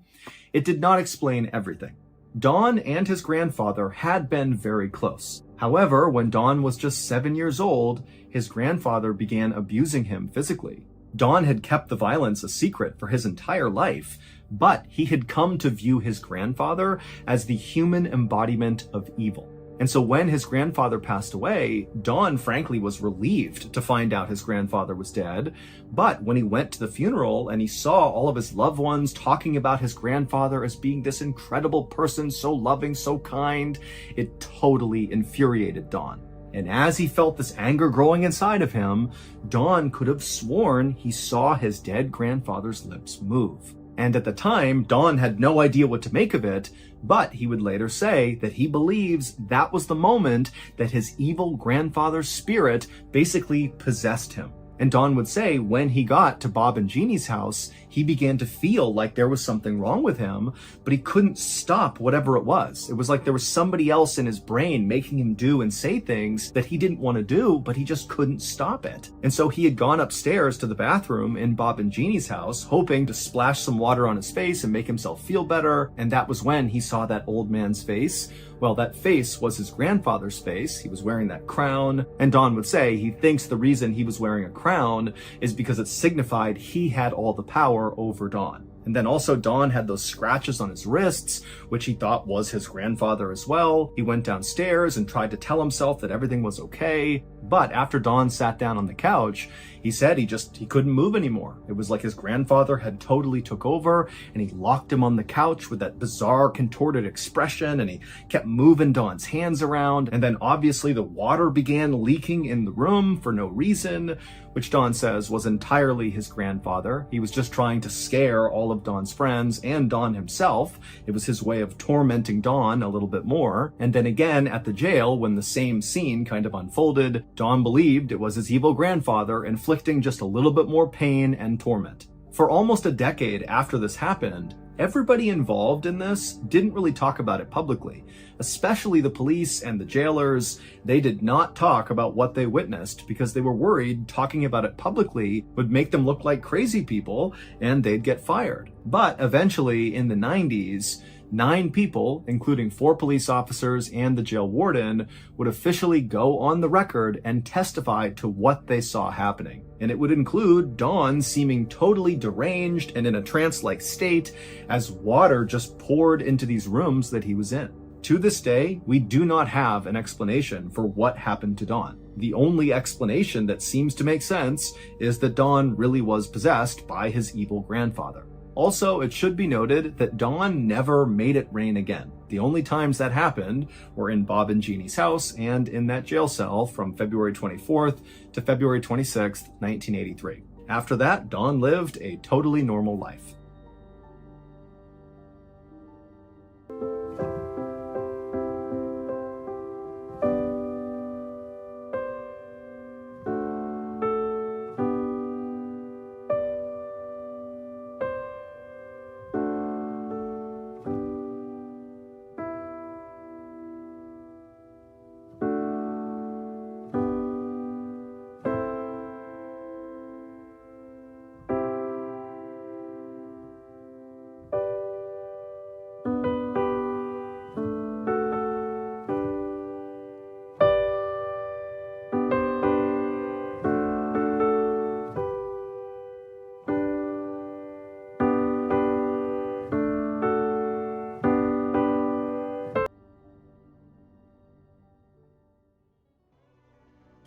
it did not explain everything. Dawn and his grandfather had been very close. However, when Dawn was just 7 years old, his grandfather began abusing him physically. Dawn had kept the violence a secret for his entire life, but he had come to view his grandfather as the human embodiment of evil. And so when his grandfather passed away, Dawn frankly was relieved to find out his grandfather was dead. But when he went to the funeral and he saw all of his loved ones talking about his grandfather as being this incredible person, so loving, so kind, it totally infuriated Dawn. And as he felt this anger growing inside of him, Dawn could have sworn he saw his dead grandfather's lips move. And at the time, Dawn had no idea what to make of it, but he would later say that he believes that was the moment that his evil grandfather's spirit basically possessed him. And Dawn would say when he got to Bob and Jeannie's house, he began to feel like there was something wrong with him, but he couldn't stop whatever it was. It was like there was somebody else in his brain making him do and say things that he didn't want to do, but he just couldn't stop it. And so he had gone upstairs to the bathroom in Bob and Jeannie's house, hoping to splash some water on his face and make himself feel better. And that was when he saw that old man's face. Well, that face was his grandfather's face. He was wearing that crown. And Dawn would say he thinks the reason he was wearing a crown is because it signified he had all the power over Dawn. And then also Don had those scratches on his wrists, which he thought was his grandfather as well. He went downstairs and tried to tell himself that everything was okay. But after Don sat down on the couch, he said he couldn't move anymore. It was like his grandfather had totally took over, and he locked him on the couch with that bizarre contorted expression, and he kept moving Don's hands around. And then obviously the water began leaking in the room for no reason, which Don says was entirely his grandfather. He was just trying to scare all of Don's friends and Don himself. It was his way of tormenting Don a little bit more. And then again at the jail, when the same scene kind of unfolded, Don believed it was his evil grandfather inflicting just a little bit more pain and torment. For almost a decade after this happened, everybody involved in this didn't really talk about it publicly, especially the police and the jailers. They did not talk about what they witnessed because they were worried talking about it publicly would make them look like crazy people and they'd get fired. But eventually in the 90s, 9 people, including 4 police officers and the jail warden, would officially go on the record and testify to what they saw happening. And it would include Don seeming totally deranged and in a trance-like state as water just poured into these rooms that he was in. To this day, we do not have an explanation for what happened to Don. The only explanation that seems to make sense is that Don really was possessed by his evil grandfather. Also, it should be noted that Don never made it rain again. The only times that happened were in Bob and Jeannie's house and in that jail cell from February 24th to February 26th, 1983. After that, Don lived a totally normal life.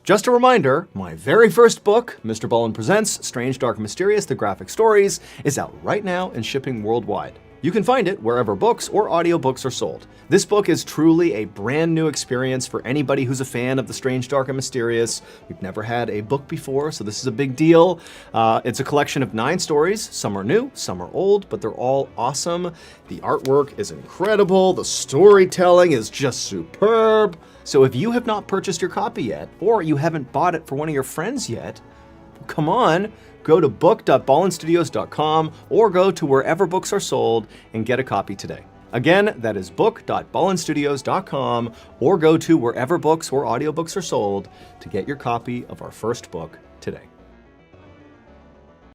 Just a reminder, my very first book, MrBallen's Presents Strange, Dark, Mysterious, The Graphic Stories, is out right now and shipping worldwide. You can find it wherever books or audiobooks are sold. This book is truly a brand new experience for anybody who's a fan of the strange, dark, and mysterious. We've never had a book before, so this is a big deal. It's a collection of 9 stories. Some are new, some are old, but they're all awesome. The artwork is incredible. The storytelling is just superb. So if you have not purchased your copy yet, or you haven't bought it for one of your friends yet, come on, go to book.ballenstudios.com or go to wherever books are sold and get a copy today. Again, that is book.ballenstudios.com or go to wherever books or audiobooks are sold to get your copy of our first book today.